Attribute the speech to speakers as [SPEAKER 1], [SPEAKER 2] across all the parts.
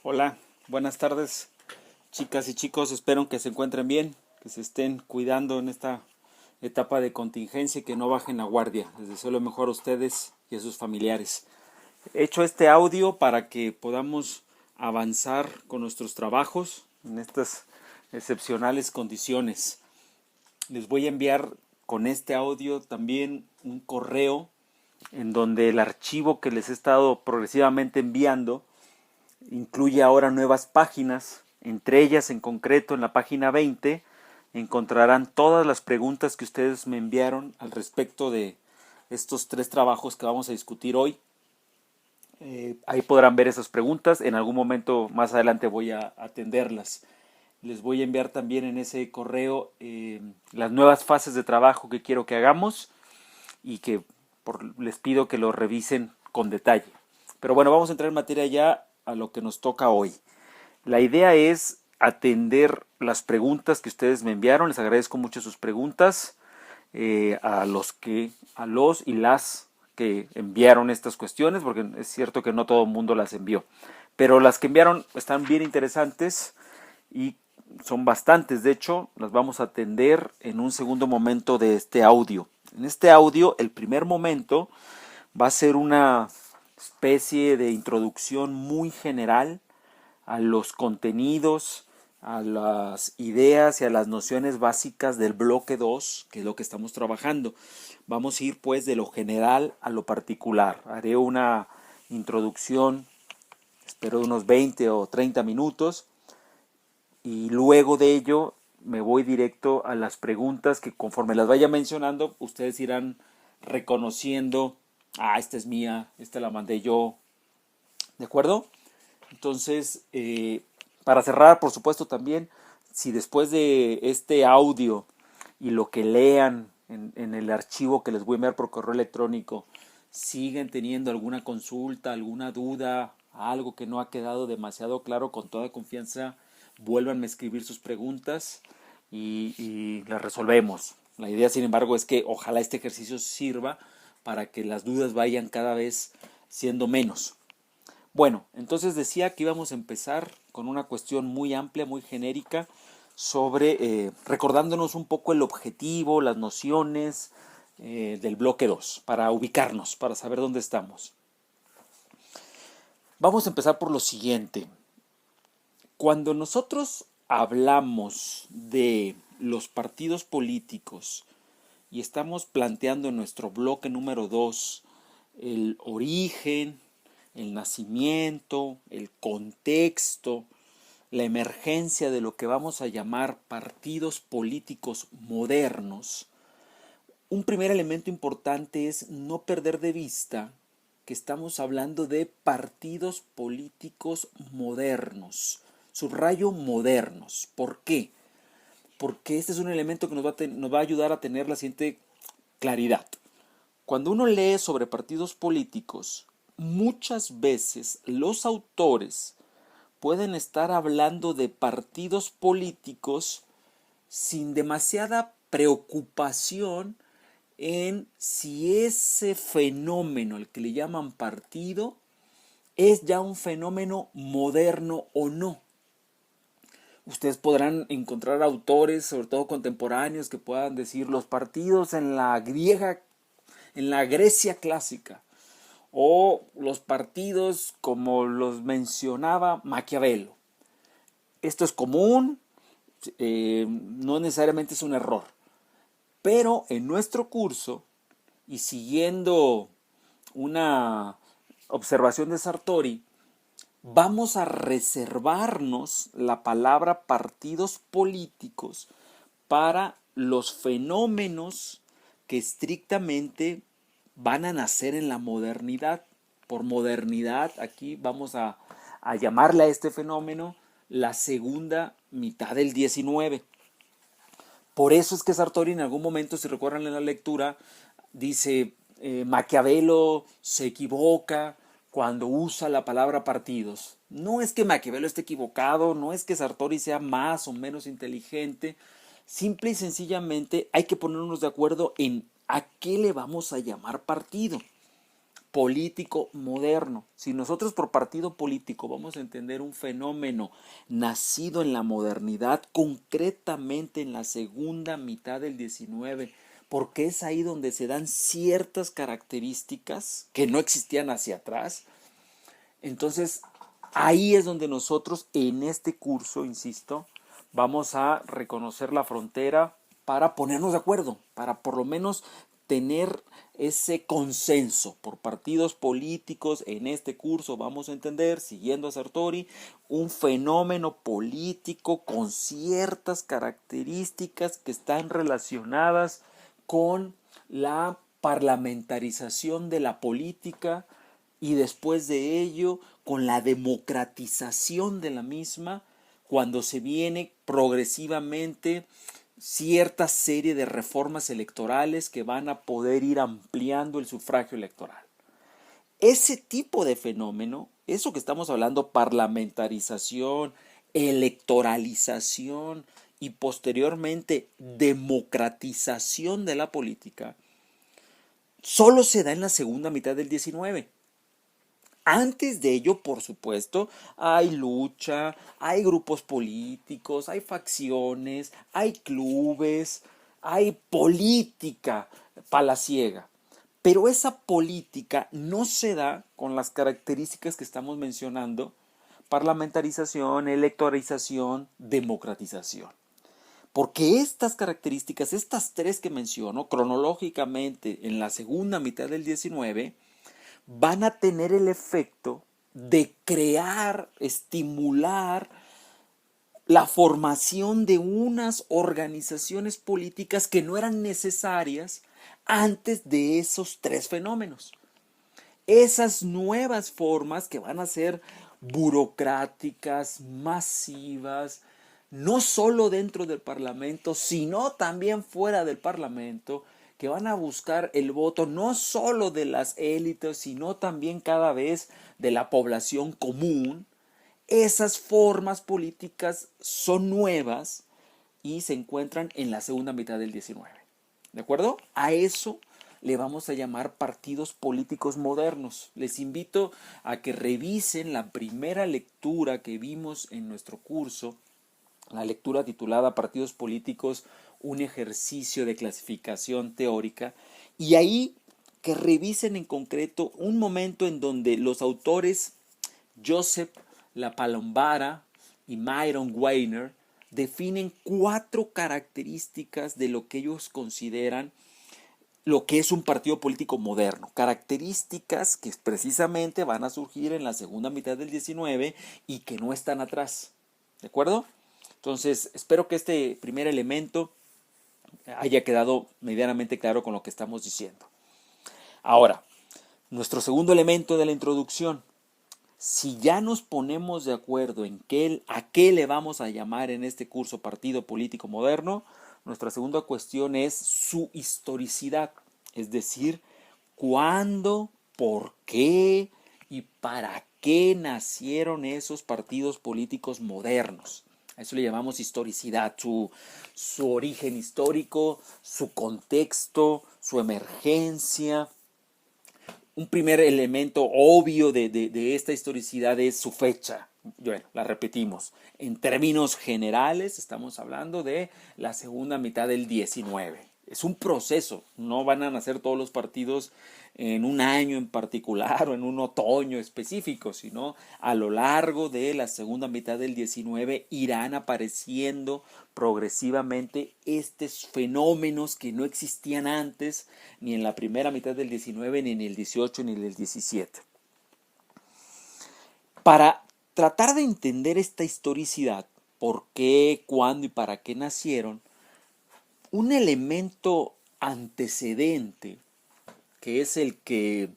[SPEAKER 1] Hola, buenas tardes, chicas y chicos. Espero que se encuentren bien, que se estén cuidando en esta etapa de contingencia y que no bajen la guardia. Les deseo lo mejor a ustedes y a sus familiares. He hecho este audio para que podamos avanzar con nuestros trabajos en estas excepcionales condiciones. Les voy a enviar con este audio también un correo en donde el archivo que les he estado progresivamente enviando incluye ahora nuevas páginas. Entre ellas, en concreto, en la página 20 encontrarán todas las preguntas que ustedes me enviaron al respecto de estos tres trabajos que vamos a discutir hoy. Ahí podrán ver esas preguntas. En algún momento más adelante voy a atenderlas. Les voy a enviar también en ese correo las nuevas fases de trabajo que quiero que hagamos y que les pido que lo revisen con detalle. Pero bueno, vamos a entrar en materia ya a lo que nos toca hoy. La idea es atender las preguntas que ustedes me enviaron. Les agradezco mucho sus preguntas a los y las que enviaron estas cuestiones, porque es cierto que no todo el mundo las envió. Pero las que enviaron están bien interesantes y son bastantes. De hecho, las vamos a atender en un segundo momento de este audio. En este audio, el primer momento va a ser una especie de introducción muy general a los contenidos, a las ideas y a las nociones básicas del bloque 2, que es lo que estamos trabajando. Vamos a ir pues de lo general a lo particular. Haré una introducción, espero de unos 20 o 30 minutos, y luego de ello me voy directo a las preguntas que conforme las vaya mencionando, ustedes irán reconociendo, esta es mía, esta la mandé yo, ¿de acuerdo? Entonces, para cerrar, por supuesto también, si después de este audio y lo que lean en el archivo que les voy a enviar por correo electrónico, siguen teniendo alguna consulta, alguna duda, algo que no ha quedado demasiado claro, con toda confianza, vuélvanme a escribir sus preguntas y las resolvemos. La idea, sin embargo, es que ojalá este ejercicio sirva para que las dudas vayan cada vez siendo menos. Bueno, entonces decía que íbamos a empezar con una cuestión muy amplia, muy genérica, sobre recordándonos un poco el objetivo, las nociones del bloque 2 para ubicarnos, para saber dónde estamos. Vamos a empezar por lo siguiente. Cuando nosotros hablamos de los partidos políticos y estamos planteando en nuestro bloque número 2 el origen, el nacimiento, el contexto, la emergencia de lo que vamos a llamar partidos políticos modernos, un primer elemento importante es no perder de vista que estamos hablando de partidos políticos modernos. Subrayo modernos. ¿Por qué? Porque este es un elemento que nos va a ayudar a tener la siguiente claridad. Cuando uno lee sobre partidos políticos, muchas veces los autores pueden estar hablando de partidos políticos sin demasiada preocupación en si ese fenómeno, el que le llaman partido, es ya un fenómeno moderno o no. Ustedes podrán encontrar autores, sobre todo contemporáneos, que puedan decir los partidos en la Grecia clásica, o los partidos como los mencionaba Maquiavelo. Esto es común, no necesariamente es un error, pero en nuestro curso, y siguiendo una observación de Sartori, vamos a reservarnos la palabra partidos políticos para los fenómenos que estrictamente van a nacer en la modernidad. Por modernidad, aquí vamos a llamarle a este fenómeno la segunda mitad del 19. Por eso es que Sartori en algún momento, si recuerdan en la lectura, dice Maquiavelo se equivoca cuando usa la palabra partidos. No es que Maquiavelo esté equivocado, no es que Sartori sea más o menos inteligente, simple y sencillamente hay que ponernos de acuerdo en a qué le vamos a llamar partido. político moderno. Si nosotros por partido político vamos a entender un fenómeno nacido en la modernidad, concretamente en la segunda mitad del 19, porque es ahí donde se dan ciertas características que no existían hacia atrás, entonces ahí es donde nosotros en este curso, insisto, vamos a reconocer la frontera para ponernos de acuerdo, para por lo menos tener ese consenso por partidos políticos. En este curso vamos a entender, siguiendo a Sartori, un fenómeno político con ciertas características que están relacionadas con la parlamentarización de la política y después de ello con la democratización de la misma, cuando se viene progresivamente cierta serie de reformas electorales que van a poder ir ampliando el sufragio electoral. Ese tipo de fenómeno, eso que estamos hablando, parlamentarización, electoralización y posteriormente democratización de la política, solo se da en la segunda mitad del 19. Antes de ello, por supuesto, hay lucha, hay grupos políticos, hay facciones, hay clubes, hay política palaciega. Pero esa política no se da con las características que estamos mencionando: parlamentarización, electoralización, democratización. Porque estas características, estas tres que menciono, cronológicamente en la segunda mitad del 19, van a tener el efecto de crear, estimular la formación de unas organizaciones políticas que no eran necesarias antes de esos tres fenómenos. Esas nuevas formas que van a ser burocráticas, masivas, no solo dentro del Parlamento, sino también fuera del Parlamento, que van a buscar el voto no solo de las élites, sino también cada vez de la población común. Esas formas políticas son nuevas y se encuentran en la segunda mitad del 19. ¿De acuerdo? A eso le vamos a llamar partidos políticos modernos. Les invito a que revisen la primera lectura que vimos en nuestro curso, la lectura titulada Partidos Políticos, un ejercicio de clasificación teórica, y ahí que revisen en concreto un momento en donde los autores Joseph La Palombara y Myron Weiner definen 4 características de lo que ellos consideran lo que es un partido político moderno, características que precisamente van a surgir en la segunda mitad del 19 y que no están atrás. ¿De acuerdo? Entonces, espero que este primer elemento haya quedado medianamente claro con lo que estamos diciendo. Ahora, nuestro segundo elemento de la introducción. Si ya nos ponemos de acuerdo en a qué le vamos a llamar en este curso partido político moderno, nuestra segunda cuestión es su historicidad, es decir, cuándo, por qué y para qué nacieron esos partidos políticos modernos. A eso le llamamos historicidad, su origen histórico, su contexto, su emergencia. Un primer elemento obvio de esta historicidad es su fecha. Bueno, la repetimos. En términos generales, estamos hablando de la segunda mitad del 19. Es un proceso. No van a nacer todos los partidos en un año en particular o en un otoño específico, sino a lo largo de la segunda mitad del 19 irán apareciendo progresivamente estos fenómenos que no existían antes, ni en la primera mitad del 19, ni en el 18, ni en el 17. Para tratar de entender esta historicidad, por qué, cuándo y para qué nacieron, un elemento antecedente, que es el que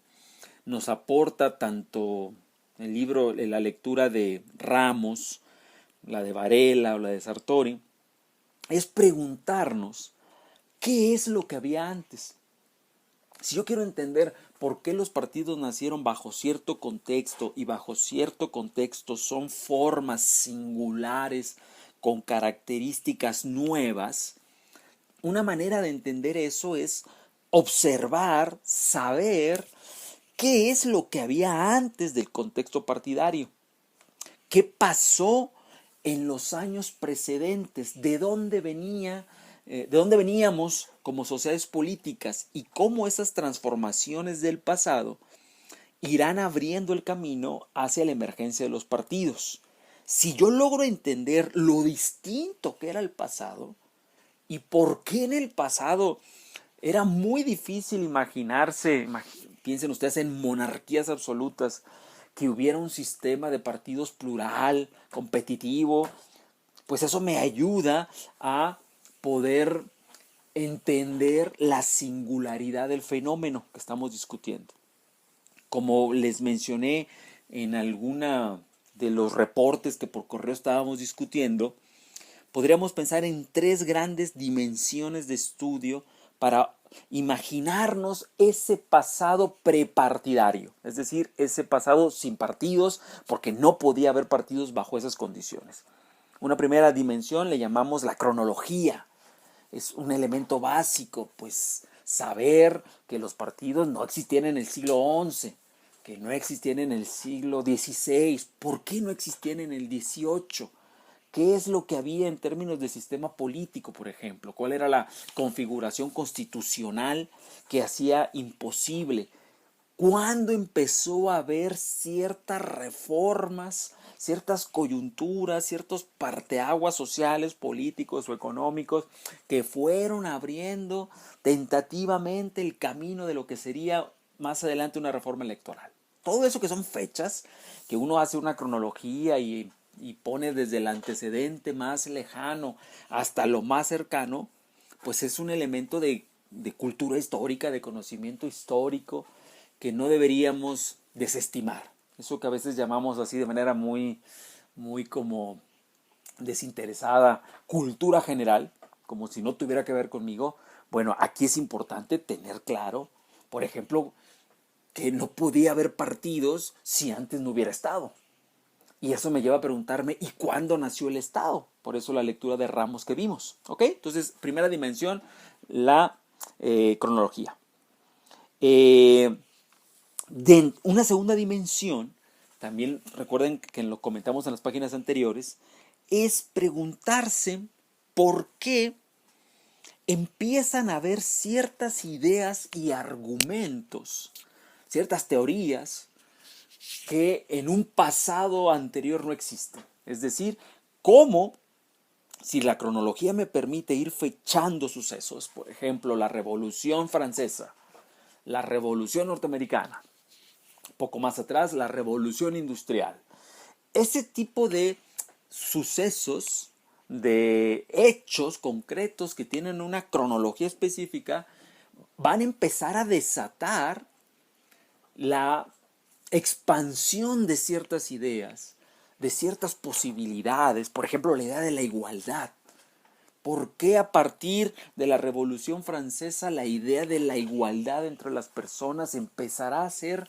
[SPEAKER 1] nos aporta tanto el libro, la lectura de Ramos, la de Varela o la de Sartori, es preguntarnos qué es lo que había antes. Si yo quiero entender por qué los partidos nacieron bajo cierto contexto y bajo cierto contexto son formas singulares con características nuevas, una manera de entender eso es observar, saber ¿qué es lo que había antes del contexto partidario? ¿Qué pasó en los años precedentes? ¿De dónde veníamos como sociedades políticas? Y cómo esas transformaciones del pasado irán abriendo el camino hacia la emergencia de los partidos. Si yo logro entender lo distinto que era el pasado y por qué en el pasado era muy difícil imaginarse, piensen ustedes en monarquías absolutas, que hubiera un sistema de partidos plural, competitivo, pues eso me ayuda a poder entender la singularidad del fenómeno que estamos discutiendo. Como les mencioné en alguna de los reportes que por correo estábamos discutiendo, podríamos pensar en 3 grandes dimensiones de estudio para imaginarnos ese pasado prepartidario, es decir, ese pasado sin partidos, porque no podía haber partidos bajo esas condiciones. Una primera dimensión le llamamos la cronología. Es un elemento básico, pues saber que los partidos no existían en el siglo XI, que no existían en el siglo XVI. ¿Por qué no existían en el XVIII? ¿Qué es lo que había en términos de sistema político, por ejemplo? ¿Cuál era la configuración constitucional que hacía imposible? ¿Cuándo empezó a haber ciertas reformas, ciertas coyunturas, ciertos parteaguas sociales, políticos o económicos que fueron abriendo tentativamente el camino de lo que sería más adelante una reforma electoral? Todo eso que son fechas, que uno hace una cronología y pone desde el antecedente más lejano hasta lo más cercano, pues es un elemento de cultura histórica, de conocimiento histórico, que no deberíamos desestimar. Eso que a veces llamamos así de manera muy como desinteresada, cultura general, como si no tuviera que ver conmigo. Bueno, aquí es importante tener claro, por ejemplo, que no podía haber partidos si antes no hubiera Estado. Y eso me lleva a preguntarme, ¿y cuándo nació el Estado? Por eso la lectura de Ramos que vimos. ¿Ok? Entonces, primera dimensión, la cronología. De una segunda dimensión, también recuerden que lo comentamos en las páginas anteriores, es preguntarse por qué empiezan a haber ciertas ideas y argumentos, ciertas teorías que en un pasado anterior no existen. Es decir, cómo, si la cronología me permite ir fechando sucesos, por ejemplo, la Revolución Francesa, la Revolución Norteamericana, poco más atrás, la Revolución Industrial. Ese tipo de sucesos, de hechos concretos que tienen una cronología específica, van a empezar a desatar la expansión de ciertas ideas, de ciertas posibilidades. Por ejemplo, la idea de la igualdad. ¿Por qué a partir de la Revolución Francesa la idea de la igualdad entre las personas empezará a ser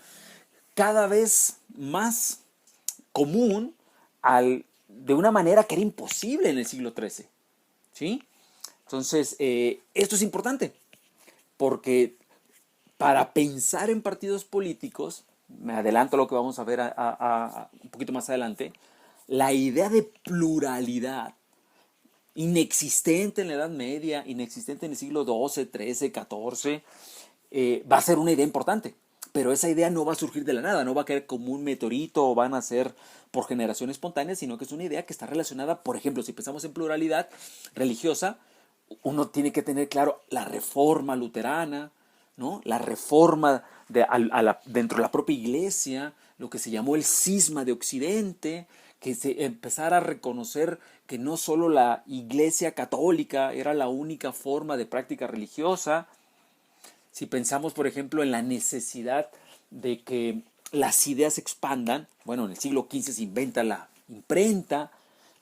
[SPEAKER 1] cada vez más común de una manera que era imposible en el siglo XIII? ¿Sí? Entonces, esto es importante, porque para pensar en partidos políticos, me adelanto a lo que vamos a ver un poquito más adelante, la idea de pluralidad, inexistente en la Edad Media, inexistente en el siglo XII, XIII, XIV, va a ser una idea importante. Pero esa idea no va a surgir de la nada, no va a caer como un meteorito o van a ser por generación espontánea, sino que es una idea que está relacionada, por ejemplo, si pensamos en pluralidad religiosa, uno tiene que tener claro la reforma luterana, ¿no? La reforma dentro de la propia iglesia, lo que se llamó el cisma de Occidente, que se empezara a reconocer que no solo la iglesia católica era la única forma de práctica religiosa. Si pensamos, por ejemplo, en la necesidad de que las ideas se expandan, bueno, en el siglo XV se inventa la imprenta.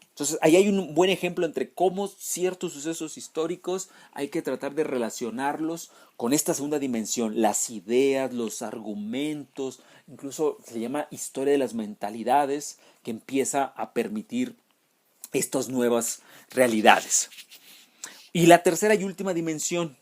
[SPEAKER 1] Entonces, ahí hay un buen ejemplo entre cómo ciertos sucesos históricos hay que tratar de relacionarlos con esta segunda dimensión, las ideas, los argumentos, incluso se llama historia de las mentalidades, que empieza a permitir estas nuevas realidades. Y la tercera y última dimensión,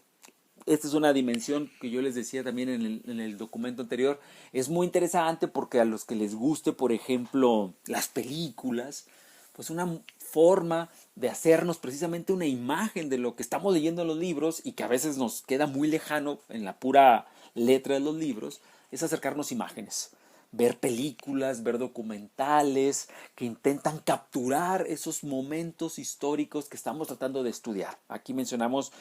[SPEAKER 1] esta es una dimensión que yo les decía también en el documento anterior. Es muy interesante porque a los que les guste, por ejemplo, las películas, pues una forma de hacernos precisamente una imagen de lo que estamos leyendo en los libros y que a veces nos queda muy lejano en la pura letra de los libros, es acercarnos imágenes. Ver películas, ver documentales que intentan capturar esos momentos históricos que estamos tratando de estudiar. Aquí mencionamos,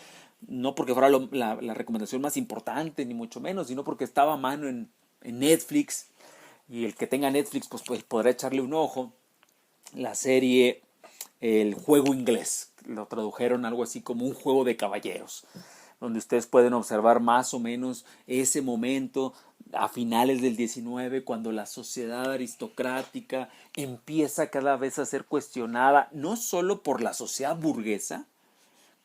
[SPEAKER 1] no porque fuera la recomendación más importante, ni mucho menos, sino porque estaba a mano en Netflix, y el que tenga Netflix pues podrá echarle un ojo. La serie El Juego Inglés, lo tradujeron algo así como un juego de caballeros, donde ustedes pueden observar más o menos ese momento a finales del 19, cuando la sociedad aristocrática empieza cada vez a ser cuestionada, no solo por la sociedad burguesa,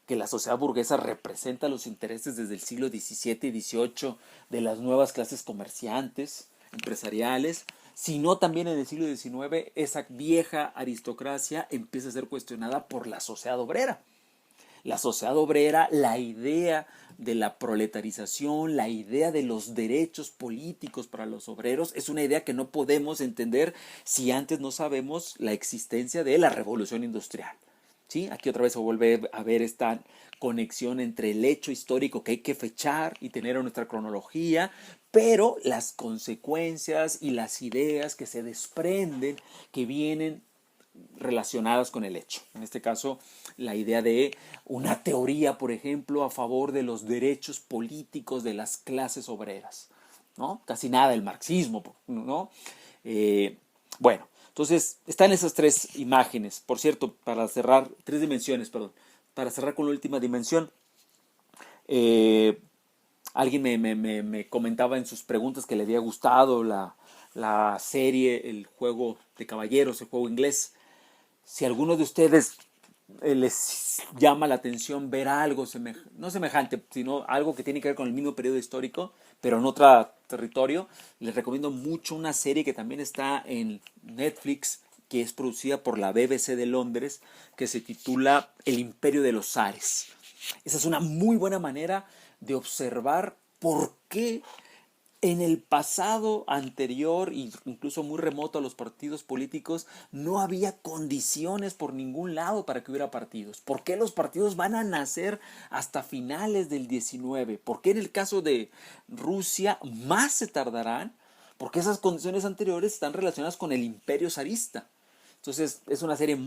[SPEAKER 1] que la sociedad burguesa representa los intereses desde el siglo XVII y XVIII de las nuevas clases comerciantes, empresariales, sino también en el siglo XIX esa vieja aristocracia empieza a ser cuestionada por la sociedad obrera. La sociedad obrera, la idea de la proletarización, la idea de los derechos políticos para los obreros, es una idea que no podemos entender si antes no sabemos la existencia de la revolución industrial. ¿Sí? Aquí otra vez se vuelve a ver esta conexión entre el hecho histórico que hay que fechar y tener en nuestra cronología, pero las consecuencias y las ideas que se desprenden, que vienen relacionadas con el hecho. En este caso, la idea de una teoría, por ejemplo, a favor de los derechos políticos de las clases obreras, ¿no? Casi nada el marxismo, ¿no? Bueno, entonces están esas tres imágenes. Por cierto, para cerrar, tres dimensiones, perdón. Para cerrar con la última dimensión, alguien me comentaba en sus preguntas que le había gustado la serie, el juego de caballeros, el juego inglés. Si a alguno de ustedes les llama la atención ver algo, no semejante, sino algo que tiene que ver con el mismo periodo histórico, pero en otro territorio, les recomiendo mucho una serie que también está en Netflix, que es producida por la BBC de Londres, que se titula El Imperio de los Zares. Esa es una muy buena manera de observar por qué en el pasado anterior, incluso muy remoto a los partidos políticos, no había condiciones por ningún lado para que hubiera partidos. ¿Por qué los partidos van a nacer hasta finales del 19? ¿Por qué en el caso de Rusia más se tardarán? Porque esas condiciones anteriores están relacionadas con el imperio zarista. Entonces es una serie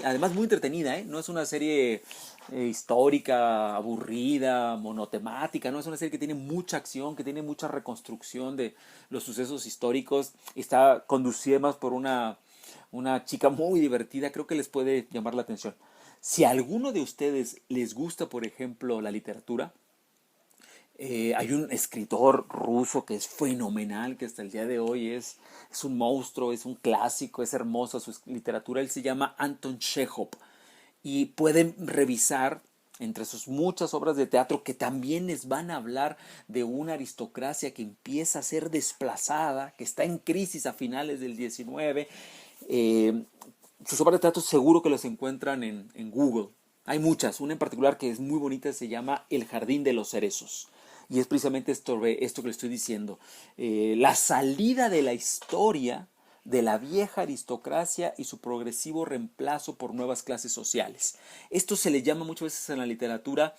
[SPEAKER 1] además muy entretenida, ¿eh? No es una serie histórica, aburrida, monotemática, ¿no? Es una serie que tiene mucha acción, que tiene mucha reconstrucción de los sucesos históricos. Está conducida más por una chica muy divertida, creo que les puede llamar la atención. Si a alguno de ustedes les gusta, por ejemplo, la literatura, hay un escritor ruso que es fenomenal, que hasta el día de hoy es un monstruo, es un clásico, es hermosa su literatura. Él se llama Anton Chekhov y pueden revisar entre sus muchas obras de teatro que también les van a hablar de una aristocracia que empieza a ser desplazada, que está en crisis a finales del 19. Sus obras de teatro seguro que las encuentran en Google. Hay muchas, una en particular que es muy bonita, se llama El Jardín de los Cerezos. Y es precisamente esto que le estoy diciendo. La salida de la historia de la vieja aristocracia y su progresivo reemplazo por nuevas clases sociales. Esto se le llama muchas veces en la literatura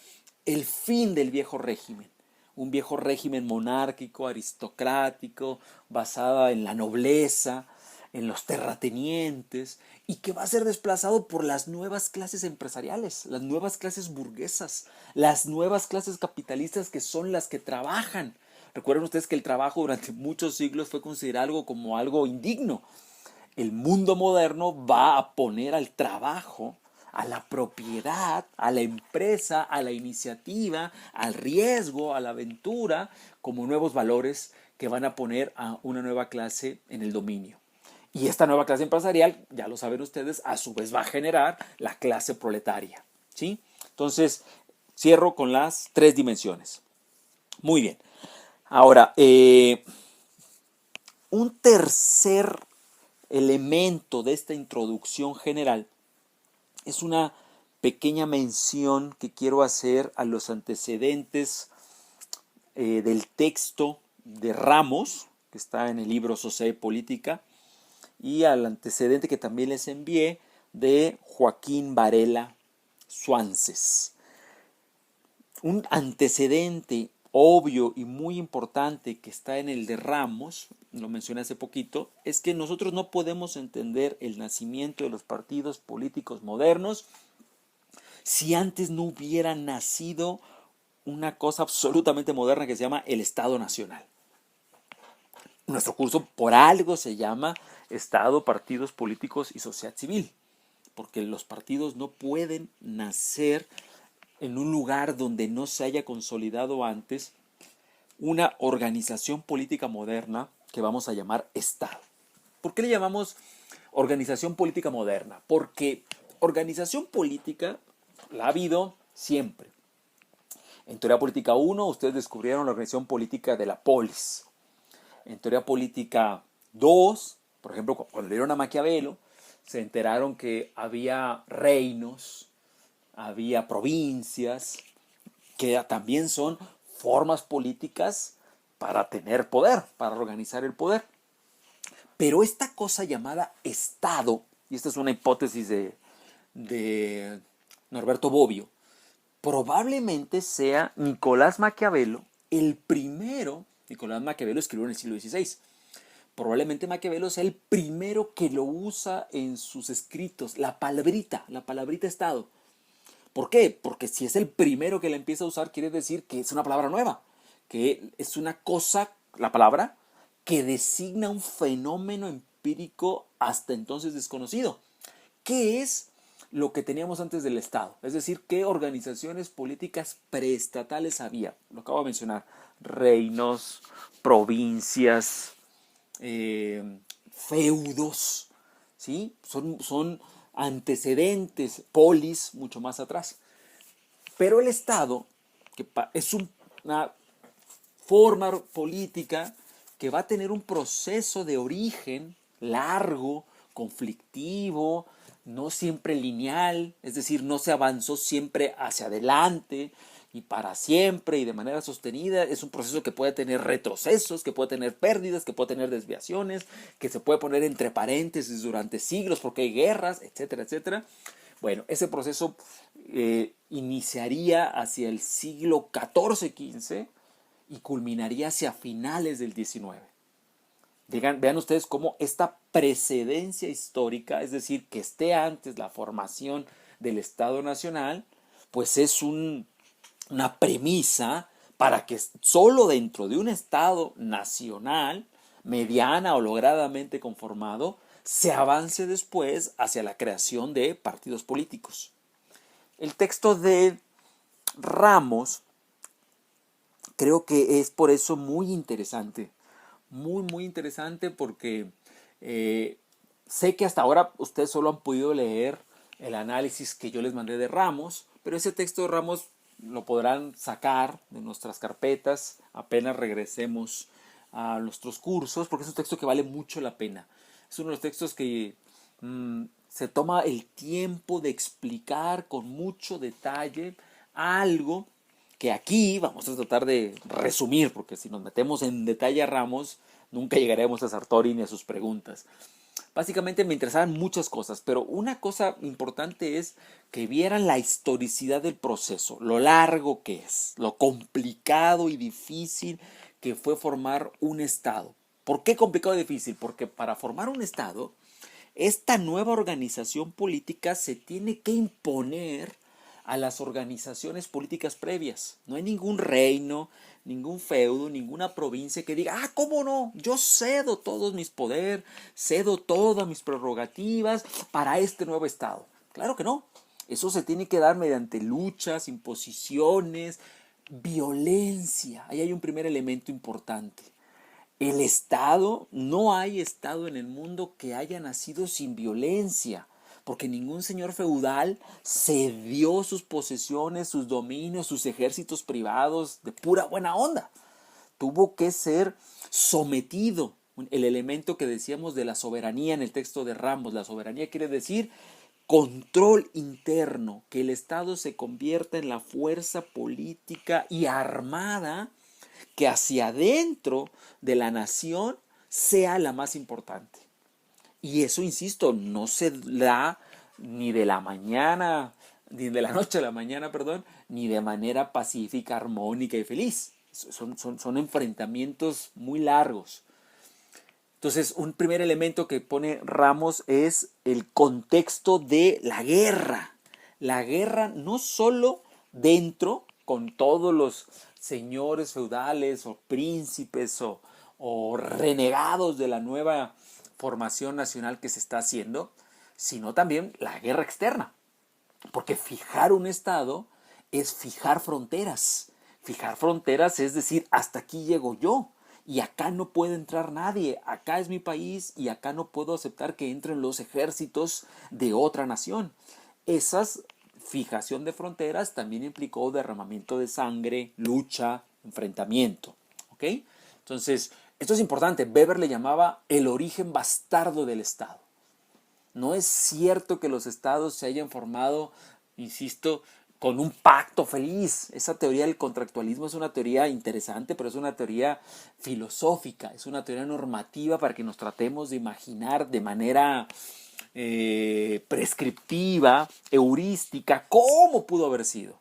[SPEAKER 1] el fin del viejo régimen. Un viejo régimen monárquico, aristocrático, basada en la nobleza, en los terratenientes, y que va a ser desplazado por las nuevas clases empresariales, las nuevas clases burguesas, las nuevas clases capitalistas que son las que trabajan. Recuerden ustedes que el trabajo durante muchos siglos fue considerado algo como algo indigno. El mundo moderno va a poner al trabajo, a la propiedad, a la empresa, a la iniciativa, al riesgo, a la aventura, como nuevos valores que van a poner a una nueva clase en el dominio. Y esta nueva clase empresarial, ya lo saben ustedes, a su vez va a generar la clase proletaria. ¿Sí? Entonces, cierro con las tres dimensiones. Muy bien. Ahora, un tercer elemento de esta introducción general es una pequeña mención que quiero hacer a los antecedentes del texto de Ramos, que está en el libro Sociedad y Política, y al antecedente que también les envié de Joaquín Varela Suances. Un antecedente obvio y muy importante que está en el de Ramos, lo mencioné hace poquito, es que nosotros no podemos entender el nacimiento de los partidos políticos modernos si antes no hubiera nacido una cosa absolutamente moderna que se llama el Estado Nacional. Nuestro curso por algo se llama Estado, Partidos Políticos y Sociedad Civil, porque los partidos no pueden nacer en un lugar donde no se haya consolidado antes una organización política moderna que vamos a llamar Estado. ¿Por qué le llamamos organización política moderna? Porque organización política la ha habido siempre. En Teoría Política 1 ustedes descubrieron la organización política de la polis. En Teoría Política 2, por ejemplo, cuando leyeron a Maquiavelo, se enteraron que había reinos, había provincias, que también son formas políticas para tener poder, para organizar el poder. Pero esta cosa llamada Estado, y esta es una hipótesis de Norberto Bobbio, probablemente sea Nicolás Maquiavelo el primero. Nicolás Maquiavelo escribió en el siglo XVI. Probablemente Maquiavelo sea el primero que lo usa en sus escritos, la palabrita Estado. ¿Por qué? Porque si es el primero que la empieza a usar, quiere decir que es una palabra nueva, que es una cosa, la palabra, que designa un fenómeno empírico hasta entonces desconocido. ¿Qué es lo que teníamos antes del Estado? Es decir, ¿qué organizaciones políticas preestatales había? Lo acabo de mencionar. Reinos, provincias, feudos, ¿sí? Son antecedentes, polis, mucho más atrás. Pero el Estado, que es una forma política que va a tener un proceso de origen largo, conflictivo, no siempre lineal, es decir, no se avanzó siempre hacia adelante y para siempre y de manera sostenida. Es un proceso que puede tener retrocesos, que puede tener pérdidas, que puede tener desviaciones, que se puede poner entre paréntesis durante siglos porque hay guerras, etcétera, etcétera. Bueno, ese proceso iniciaría hacia el siglo XIV-XV y culminaría hacia finales del XIX. Vean ustedes cómo esta precedencia histórica, es decir, que esté antes la formación del Estado Nacional, pues es una premisa para que solo dentro de un Estado nacional, mediana o logradamente conformado, se avance después hacia la creación de partidos políticos. El texto de Ramos creo que es por eso muy interesante. Muy interesante porque sé que hasta ahora ustedes solo han podido leer el análisis que yo les mandé de Ramos, pero ese texto de Ramos lo podrán sacar de nuestras carpetas apenas regresemos a nuestros cursos, porque es un texto que vale mucho la pena. Es uno de los textos que se toma el tiempo de explicar con mucho detalle algo que aquí vamos a tratar de resumir, porque si nos metemos en detalle a Ramos, nunca llegaremos a Sartori ni a sus preguntas. Básicamente me interesaban muchas cosas, pero una cosa importante es que vieran la historicidad del proceso, lo largo que es, lo complicado y difícil que fue formar un Estado. ¿Por qué complicado y difícil? Porque para formar un Estado, esta nueva organización política se tiene que imponer a las organizaciones políticas previas. No hay ningún reino, ningún feudo, ninguna provincia que diga, ¿cómo no? Yo cedo todos mis poderes, cedo todas mis prerrogativas para este nuevo Estado. Claro que no. Eso se tiene que dar mediante luchas, imposiciones, violencia. Ahí hay un primer elemento importante. El Estado, no hay Estado en el mundo que haya nacido sin violencia, porque ningún señor feudal cedió sus posesiones, sus dominios, sus ejércitos privados de pura buena onda. Tuvo que ser sometido. El elemento que decíamos de la soberanía en el texto de Ramos, la soberanía quiere decir control interno, que el Estado se convierta en la fuerza política y armada que hacia adentro de la nación sea la más importante. Y eso, insisto, no se da ni de la mañana, ni de la noche a la mañana, perdón, ni de manera pacífica, armónica y feliz. Son enfrentamientos muy largos. Entonces, un primer elemento que pone Ramos es el contexto de la guerra. La guerra no solo dentro, con todos los señores feudales o príncipes o renegados de la nueva formación nacional que se está haciendo, sino también la guerra externa. Porque fijar un estado es fijar fronteras. Fijar fronteras es decir, hasta aquí llego yo. Y acá no puede entrar nadie, acá es mi país y acá no puedo aceptar que entren los ejércitos de otra nación. Esa fijación de fronteras también implicó derramamiento de sangre, lucha, enfrentamiento. ¿Ok? Entonces, esto es importante. Weber le llamaba el origen bastardo del Estado. No es cierto que los estados se hayan formado, insisto, con un pacto feliz. Esa teoría del contractualismo es una teoría interesante, pero es una teoría filosófica, es una teoría normativa para que nos tratemos de imaginar de manera prescriptiva, heurística, cómo pudo haber sido.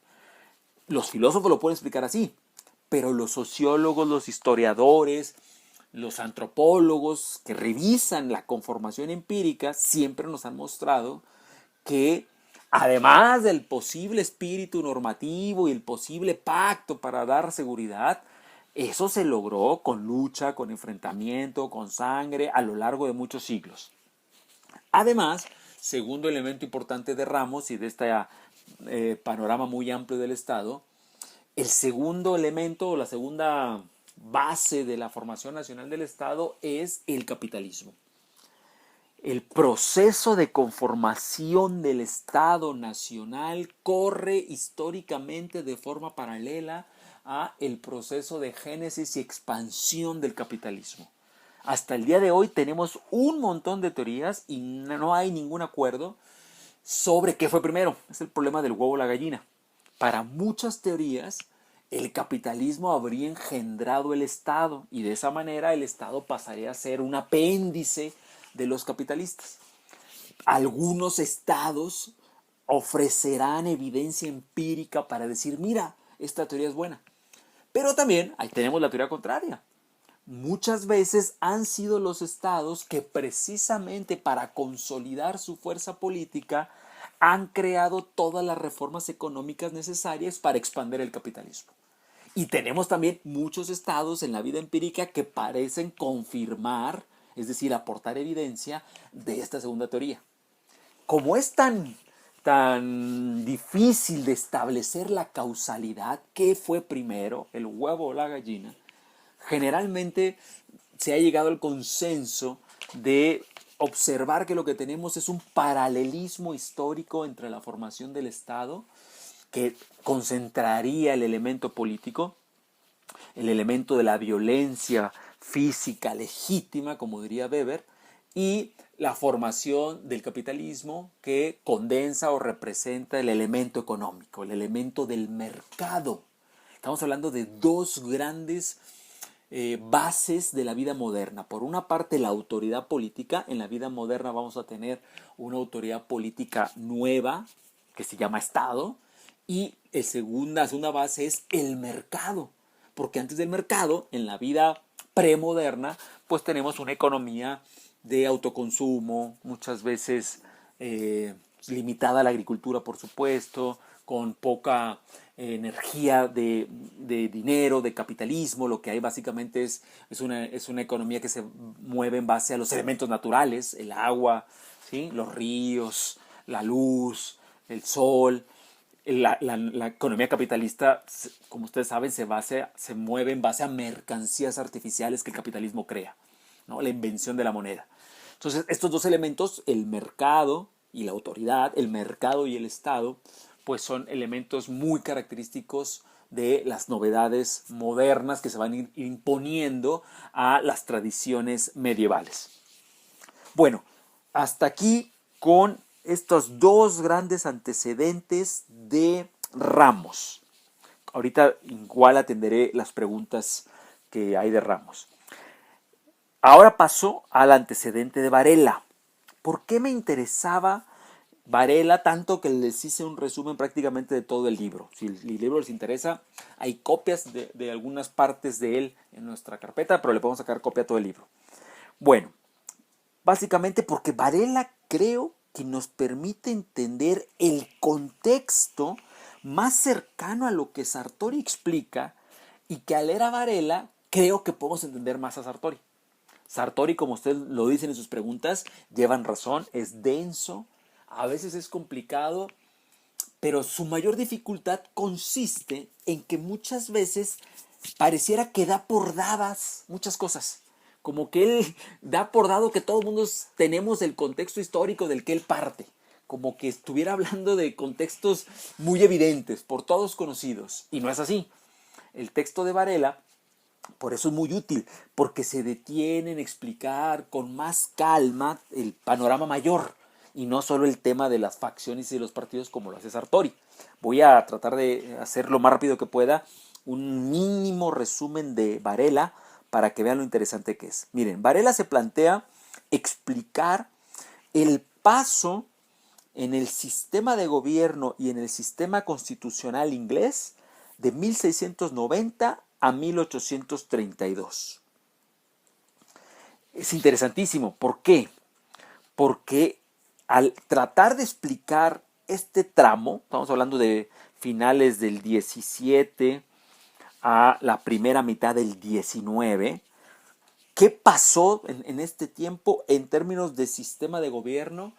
[SPEAKER 1] Los filósofos lo pueden explicar así, pero los sociólogos, los historiadores, los antropólogos que revisan la conformación empírica siempre nos han mostrado que además del posible espíritu normativo y el posible pacto para dar seguridad, eso se logró con lucha, con enfrentamiento, con sangre a lo largo de muchos siglos. Además, segundo elemento importante de Ramos y de este panorama muy amplio del Estado, el segundo elemento o la segunda base de la formación nacional del Estado es el capitalismo. El proceso de conformación del Estado nacional corre históricamente de forma paralela a el proceso de génesis y expansión del capitalismo. Hasta el día de hoy tenemos un montón de teorías y no hay ningún acuerdo sobre qué fue primero. Es el problema del huevo o la gallina. Para muchas teorías, el capitalismo habría engendrado el Estado y de esa manera el Estado pasaría a ser un apéndice de los capitalistas. Algunos estados ofrecerán evidencia empírica para decir, mira, esta teoría es buena. Pero también ahí tenemos la teoría contraria. Muchas veces han sido los estados que precisamente para consolidar su fuerza política han creado todas las reformas económicas necesarias para expandir el capitalismo. Y tenemos también muchos estados en la vida empírica que parecen confirmar, es decir, aportar evidencia de esta segunda teoría. Como es tan difícil de establecer la causalidad, ¿qué fue primero, el huevo o la gallina? Generalmente se ha llegado al consenso de observar que lo que tenemos es un paralelismo histórico entre la formación del Estado, que concentraría el elemento político, el elemento de la violencia física legítima, como diría Weber, y la formación del capitalismo que condensa o representa el elemento económico, el elemento del mercado. Estamos hablando de dos grandes bases de la vida moderna. Por una parte, la autoridad política. En la vida moderna vamos a tener una autoridad política nueva que se llama Estado. Y la segunda base es el mercado. Porque antes del mercado, en la vida premoderna, pues tenemos una economía de autoconsumo, muchas veces limitada a la agricultura, por supuesto, con poca energía de dinero, de capitalismo. Lo que hay básicamente es una economía que se mueve en base a los elementos naturales, el agua, ¿sí? Los ríos, la luz, el sol. La economía capitalista, como ustedes saben, se mueve en base a mercancías artificiales que el capitalismo crea, ¿no? La invención de la moneda. Entonces, estos dos elementos, el mercado y la autoridad, el mercado y el Estado, pues son elementos muy característicos de las novedades modernas que se van a ir imponiendo a las tradiciones medievales. Bueno, hasta aquí con estos dos grandes antecedentes de Ramos. Ahorita igual atenderé las preguntas que hay de Ramos. Ahora paso al antecedente de Varela. ¿Por qué me interesaba Varela tanto que les hice un resumen prácticamente de todo el libro? Si el libro les interesa, hay copias de algunas partes de él en nuestra carpeta, pero le podemos sacar copia a todo el libro. Bueno, básicamente porque Varela creo que nos permite entender el contexto más cercano a lo que Sartori explica, y que al leer a Varela creo que podemos entender más a Sartori. Sartori, como usted lo dice en sus preguntas, llevan razón, es denso, a veces es complicado, pero su mayor dificultad consiste en que muchas veces pareciera que da por dadas muchas cosas. Como que él da por dado que todo el mundo tenemos el contexto histórico del que él parte. Como que estuviera hablando de contextos muy evidentes, por todos conocidos. Y no es así. El texto de Varela, por eso es muy útil, porque se detiene en explicar con más calma el panorama mayor y no solo el tema de las facciones y de los partidos como lo hace Sartori. Voy a tratar de hacer lo más rápido que pueda un mínimo resumen de Varela para que vean lo interesante que es. Miren, Varela se plantea explicar el paso en el sistema de gobierno y en el sistema constitucional inglés de 1690 a 1832. Es interesantísimo. ¿Por qué? Porque al tratar de explicar este tramo, estamos hablando de finales del 17 a la primera mitad del 19, ¿qué pasó en este tiempo en términos de sistema de gobierno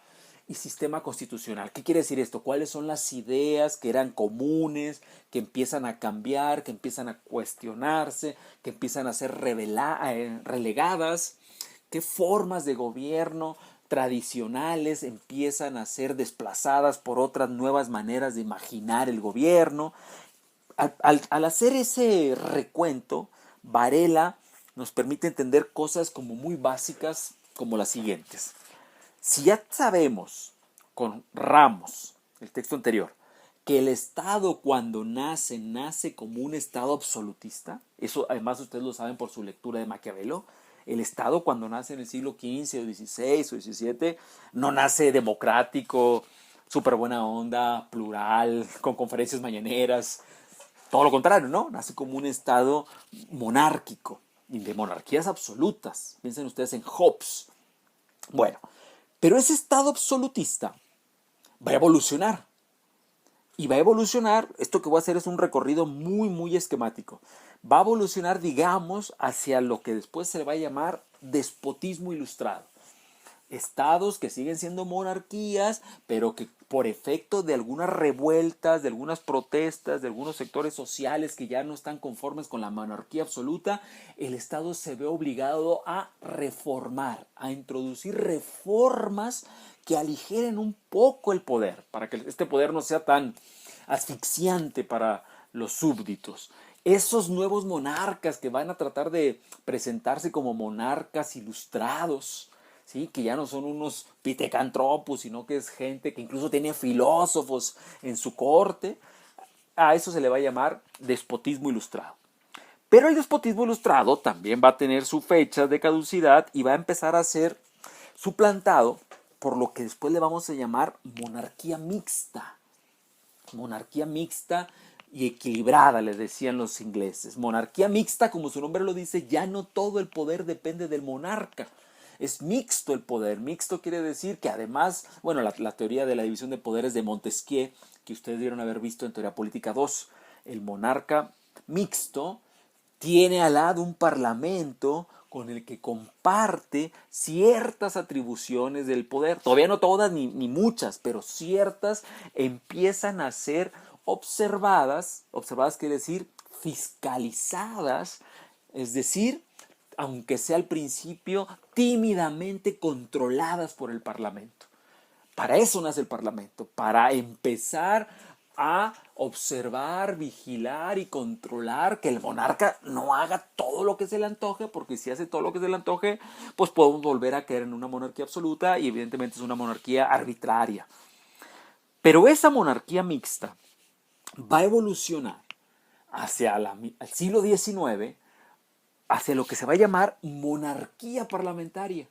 [SPEAKER 1] y sistema constitucional? ¿Qué quiere decir esto? ¿Cuáles son las ideas que eran comunes, que empiezan a cambiar, que empiezan a cuestionarse, que empiezan a ser relegadas? ¿Qué formas de gobierno tradicionales empiezan a ser desplazadas por otras nuevas maneras de imaginar el gobierno? Al hacer ese recuento, Varela nos permite entender cosas como muy básicas, como las siguientes. Si ya sabemos con Ramos, el texto anterior, que el Estado cuando nace como un Estado absolutista, eso además ustedes lo saben por su lectura de Maquiavelo, el Estado cuando nace en el siglo XV o XVI o XVII no nace democrático, súper buena onda, plural, con conferencias mañaneras, todo lo contrario, ¿no? Nace como un Estado monárquico y de monarquías absolutas. Piensen ustedes en Hobbes. Bueno, pero ese Estado absolutista va a evolucionar. Y va a evolucionar, esto que voy a hacer es un recorrido muy esquemático. Va a evolucionar, digamos, hacia lo que después se le va a llamar despotismo ilustrado. Estados que siguen siendo monarquías, pero que por efecto de algunas revueltas, de algunas protestas, de algunos sectores sociales que ya no están conformes con la monarquía absoluta, el Estado se ve obligado a reformar, a introducir reformas que aligeren un poco el poder, para que este poder no sea tan asfixiante para los súbditos. Esos nuevos monarcas que van a tratar de presentarse como monarcas ilustrados, ¿sí? Que ya no son unos pitecantropos, sino que es gente que incluso tiene filósofos en su corte, a eso se le va a llamar despotismo ilustrado. Pero el despotismo ilustrado también va a tener su fecha de caducidad y va a empezar a ser suplantado por lo que después le vamos a llamar monarquía mixta. Monarquía mixta y equilibrada, les decían los ingleses. Monarquía mixta, como su nombre lo dice, ya no todo el poder depende del monarca. Es mixto el poder. Mixto quiere decir que además, bueno, la teoría de la división de poderes de Montesquieu, que ustedes debieron haber visto en Teoría Política 2, el monarca mixto tiene al lado un parlamento con el que comparte ciertas atribuciones del poder. Todavía no todas ni muchas, pero ciertas empiezan a ser observadas. Observadas quiere decir fiscalizadas, es decir, aunque sea al principio, tímidamente controladas por el Parlamento. Para eso nace el Parlamento, para empezar a observar, vigilar y controlar que el monarca no haga todo lo que se le antoje, porque si hace todo lo que se le antoje, pues podemos volver a caer en una monarquía absoluta y evidentemente es una monarquía arbitraria. Pero esa monarquía mixta va a evolucionar hacia al siglo XIX, hacia lo que se va a llamar monarquía parlamentaria.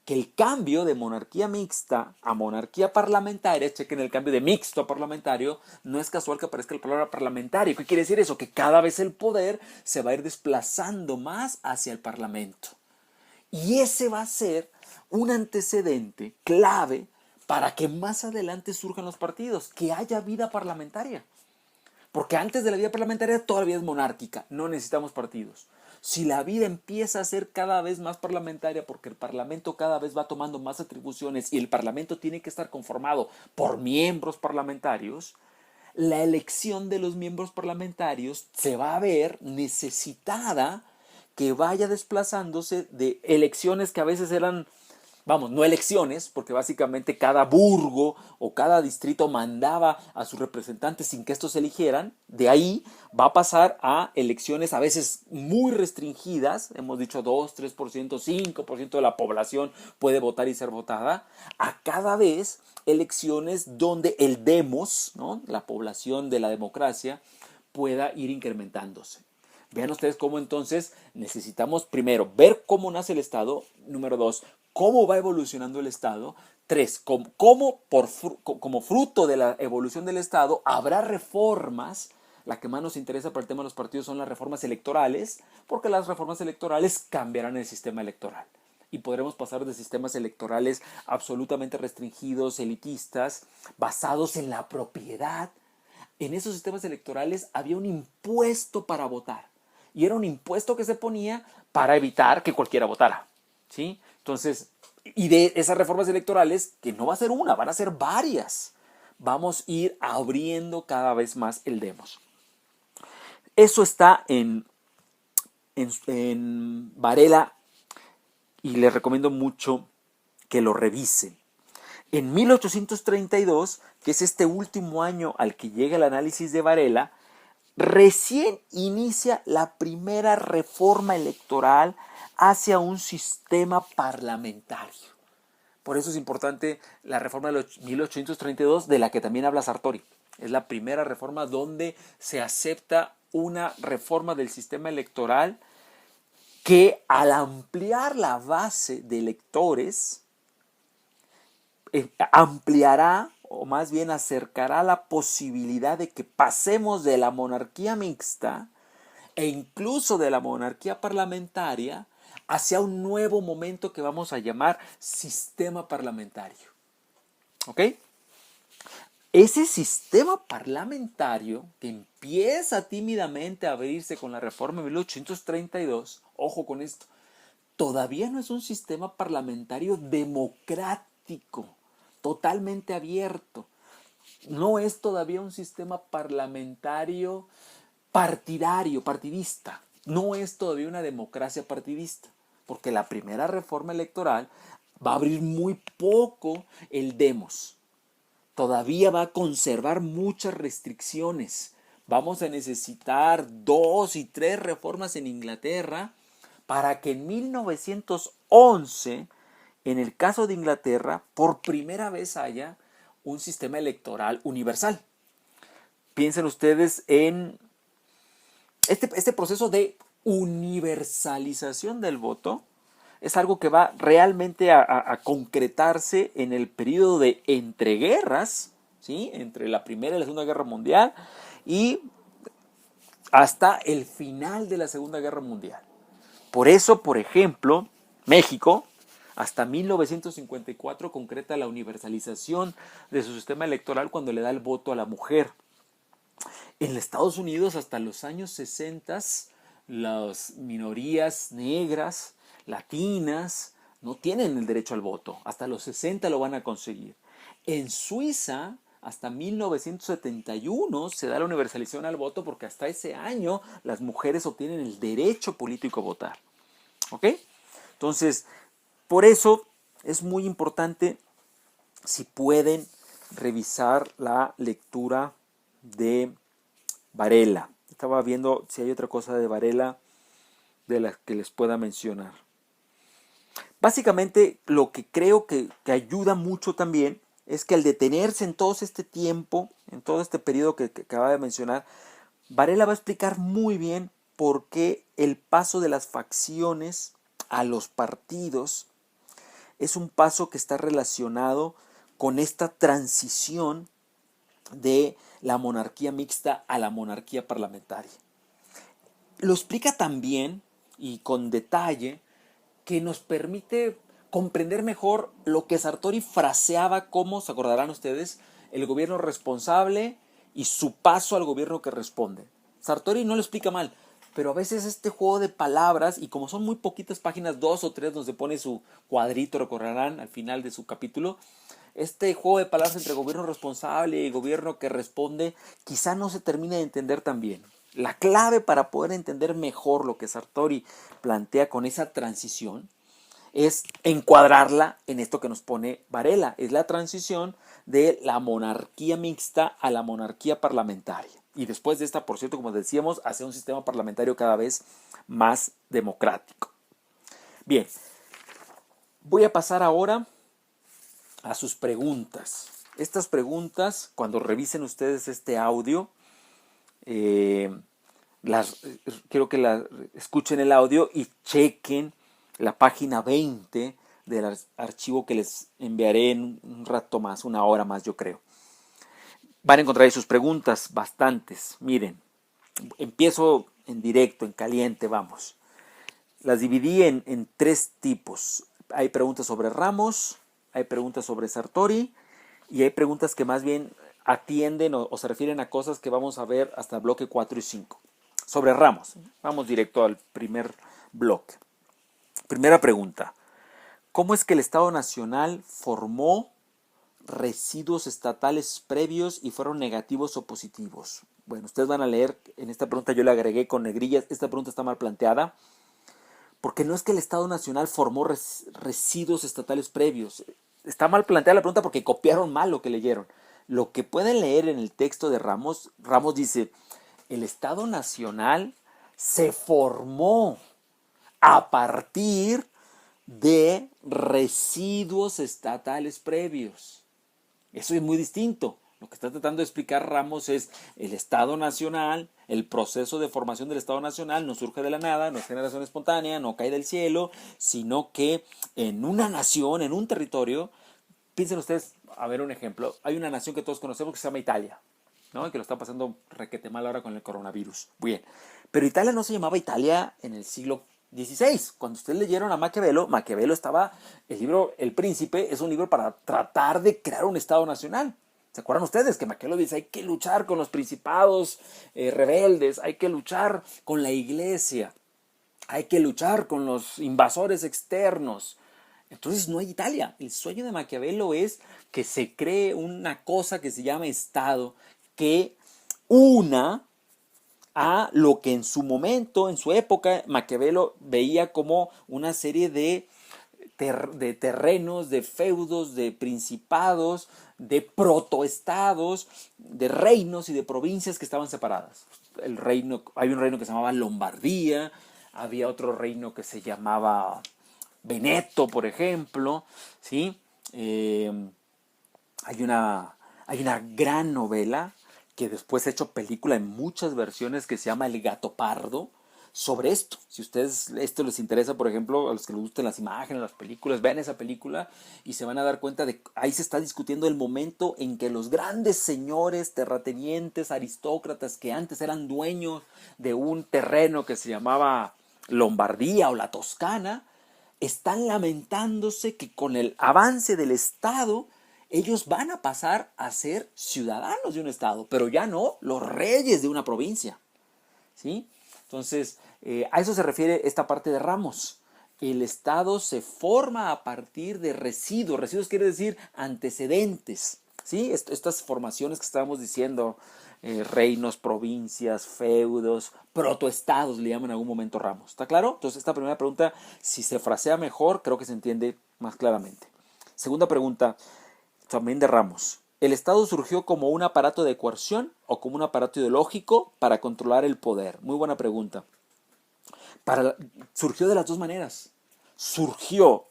[SPEAKER 1] Que el cambio de monarquía mixta a monarquía parlamentaria, chequen el cambio de mixto a parlamentario, no es casual que aparezca la palabra parlamentario. ¿Qué quiere decir eso? Que cada vez el poder se va a ir desplazando más hacia el parlamento. Y ese va a ser un antecedente clave para que más adelante surjan los partidos, que haya vida parlamentaria. Porque antes de la vida parlamentaria todavía es monárquica, no necesitamos partidos. Si la vida empieza a ser cada vez más parlamentaria porque el Parlamento cada vez va tomando más atribuciones y el Parlamento tiene que estar conformado por miembros parlamentarios, la elección de los miembros parlamentarios se va a ver necesitada que vaya desplazándose de elecciones que a veces eran, vamos, no elecciones, porque básicamente cada burgo o cada distrito mandaba a sus representantes sin que estos se eligieran. De ahí va a pasar a elecciones a veces muy restringidas, hemos dicho 2, 3%, 5% de la población puede votar y ser votada, a cada vez elecciones donde el demos, ¿no?, la población de la democracia, pueda ir incrementándose. Vean ustedes cómo entonces necesitamos primero ver cómo nace el Estado, número 2, cómo va evolucionando el Estado, 3, como fruto de la evolución del Estado habrá reformas. La que más nos interesa para el tema de los partidos son las reformas electorales, porque las reformas electorales cambiarán el sistema electoral. Y podremos pasar de sistemas electorales absolutamente restringidos, elitistas, basados en la propiedad. En esos sistemas electorales había un impuesto para votar. Y era un impuesto que se ponía para evitar que cualquiera votara, ¿sí? Entonces, y de esas reformas electorales, que no va a ser una, van a ser varias, vamos a ir abriendo cada vez más el demos. Eso está en Varela y les recomiendo mucho que lo revisen. En 1832, que es este último año al que llega el análisis de Varela, recién inicia la primera reforma electoral hacia un sistema parlamentario. Por eso es importante la reforma de 1832, de la que también habla Sartori. Es la primera reforma donde se acepta una reforma del sistema electoral que, al ampliar la base de electores, ampliará, o más bien acercará la posibilidad de que pasemos de la monarquía mixta e incluso de la monarquía parlamentaria hacia un nuevo momento que vamos a llamar sistema parlamentario. ¿Ok? Ese sistema parlamentario que empieza tímidamente a abrirse con la reforma de 1832, ojo con esto, todavía no es un sistema parlamentario democrático, totalmente abierto. No es todavía un sistema parlamentario partidario, partidista. No es todavía una democracia partidista, porque la primera reforma electoral va a abrir muy poco el demos. Todavía va a conservar muchas restricciones. Vamos a necesitar 2 y 3 reformas en Inglaterra para que en 1911, en el caso de Inglaterra, por primera vez haya un sistema electoral universal. Piensen ustedes en este proceso de universalización del voto. Es algo que va realmente a concretarse en el periodo de entreguerras, ¿sí?, entre la Primera y la Segunda Guerra Mundial y hasta el final de la Segunda Guerra Mundial. Por eso, por ejemplo, México hasta 1954 concreta la universalización de su sistema electoral cuando le da el voto a la mujer. En Estados Unidos, hasta los años 60, las minorías negras, latinas, no tienen el derecho al voto. Hasta los 60 lo van a conseguir. En Suiza, hasta 1971 se da la universalización al voto, porque hasta ese año las mujeres obtienen el derecho político a votar. ¿Ok? Entonces, por eso es muy importante, si pueden, revisar la lectura de Varela. Estaba viendo si hay otra cosa de Varela de las que les pueda mencionar. Básicamente, lo que creo que ayuda mucho también es que al detenerse en todo este tiempo, en todo este periodo que acaba de mencionar, Varela va a explicar muy bien por qué el paso de las facciones a los partidos es un paso que está relacionado con esta transición de la monarquía mixta a la monarquía parlamentaria. Lo explica también y con detalle que nos permite comprender mejor lo que Sartori fraseaba como, se acordarán ustedes, el gobierno responsable y su paso al gobierno que responde. Sartori no lo explica mal, pero a veces este juego de palabras, y como son muy poquitas páginas, 2 o 3, donde pone su cuadrito, recorrerán al final de su capítulo, este juego de palabras entre gobierno responsable y gobierno que responde quizá no se termina de entender tan bien. La clave para poder entender mejor lo que Sartori plantea con esa transición es encuadrarla en esto que nos pone Varela. Es la transición de la monarquía mixta a la monarquía parlamentaria. Y después de esta, por cierto, como decíamos, hacia un sistema parlamentario cada vez más democrático. Bien, voy a pasar ahora a sus preguntas. Estas preguntas, cuando revisen ustedes este audio, quiero que escuchen el audio y chequen la página 20 del archivo que les enviaré en un rato más, una hora más yo creo. Van a encontrar ahí sus preguntas, bastantes. Miren, empiezo en directo, en caliente, vamos. Las dividí en 3 tipos. Hay preguntas sobre Ramos, hay preguntas sobre Sartori y hay preguntas que más bien atienden o se refieren a cosas que vamos a ver hasta el bloque 4 y 5. Sobre Ramos, vamos directo al primer bloque. Primera pregunta, ¿cómo es que el Estado Nacional formó residuos estatales previos y fueron negativos o positivos? Bueno, ustedes van a leer, en esta pregunta yo le agregué con negrillas, esta pregunta está mal planteada, porque no es que el Estado Nacional formó residuos estatales previos. Está mal planteada la pregunta porque copiaron mal lo que leyeron. Lo que pueden leer en el texto de Ramos, Ramos dice, el Estado Nacional se formó a partir de residuos estatales previos. Eso es muy distinto. Lo que está tratando de explicar Ramos es el Estado Nacional, el proceso de formación del Estado Nacional no surge de la nada, no es generación espontánea, no cae del cielo, sino que en una nación, en un territorio, piensen ustedes, a ver un ejemplo, hay una nación que todos conocemos que se llama Italia, ¿no? Que lo está pasando requete mal ahora con el coronavirus. Bien, pero Italia no se llamaba Italia en el siglo XVI. Cuando ustedes leyeron a Maquiavelo, Maquiavelo estaba, el libro El Príncipe es un libro para tratar de crear un Estado nacional. ¿Se acuerdan ustedes que Maquiavelo dice hay que luchar con los principados rebeldes, hay que luchar con la iglesia, hay que luchar con los invasores externos? Entonces no hay Italia. El sueño de Maquiavelo es que se cree una cosa que se llama Estado, que una a lo que en su momento, en su época, Maquiavelo veía como una serie de terrenos, de feudos, de principados, de protoestados, de reinos y de provincias que estaban separadas. Hay un reino que se llamaba Lombardía, había otro reino que se llamaba Veneto, por ejemplo, ¿sí? Hay una gran novela que después se ha hecho película en muchas versiones que se llama El Gato Pardo, sobre esto. Si a ustedes esto les interesa, por ejemplo, a los que les gusten las imágenes, las películas, vean esa película y se van a dar cuenta de que ahí se está discutiendo el momento en que los grandes señores, terratenientes, aristócratas que antes eran dueños de un terreno que se llamaba Lombardía o la Toscana, están lamentándose que con el avance del Estado ellos van a pasar a ser ciudadanos de un estado, pero ya no los reyes de una provincia, ¿sí? Entonces, a eso se refiere esta parte de Ramos. El Estado se forma a partir de residuos. Residuos quiere decir antecedentes, ¿sí? Estas formaciones que estábamos diciendo, reinos, provincias, feudos, protoestados, le llaman en algún momento Ramos. ¿Está claro? Entonces, esta primera pregunta, si se frasea mejor, creo que se entiende más claramente. Segunda pregunta, también de Ramos. ¿El Estado surgió como un aparato de coerción o como un aparato ideológico para controlar el poder? Muy buena pregunta. Surgió de las dos maneras. Surgió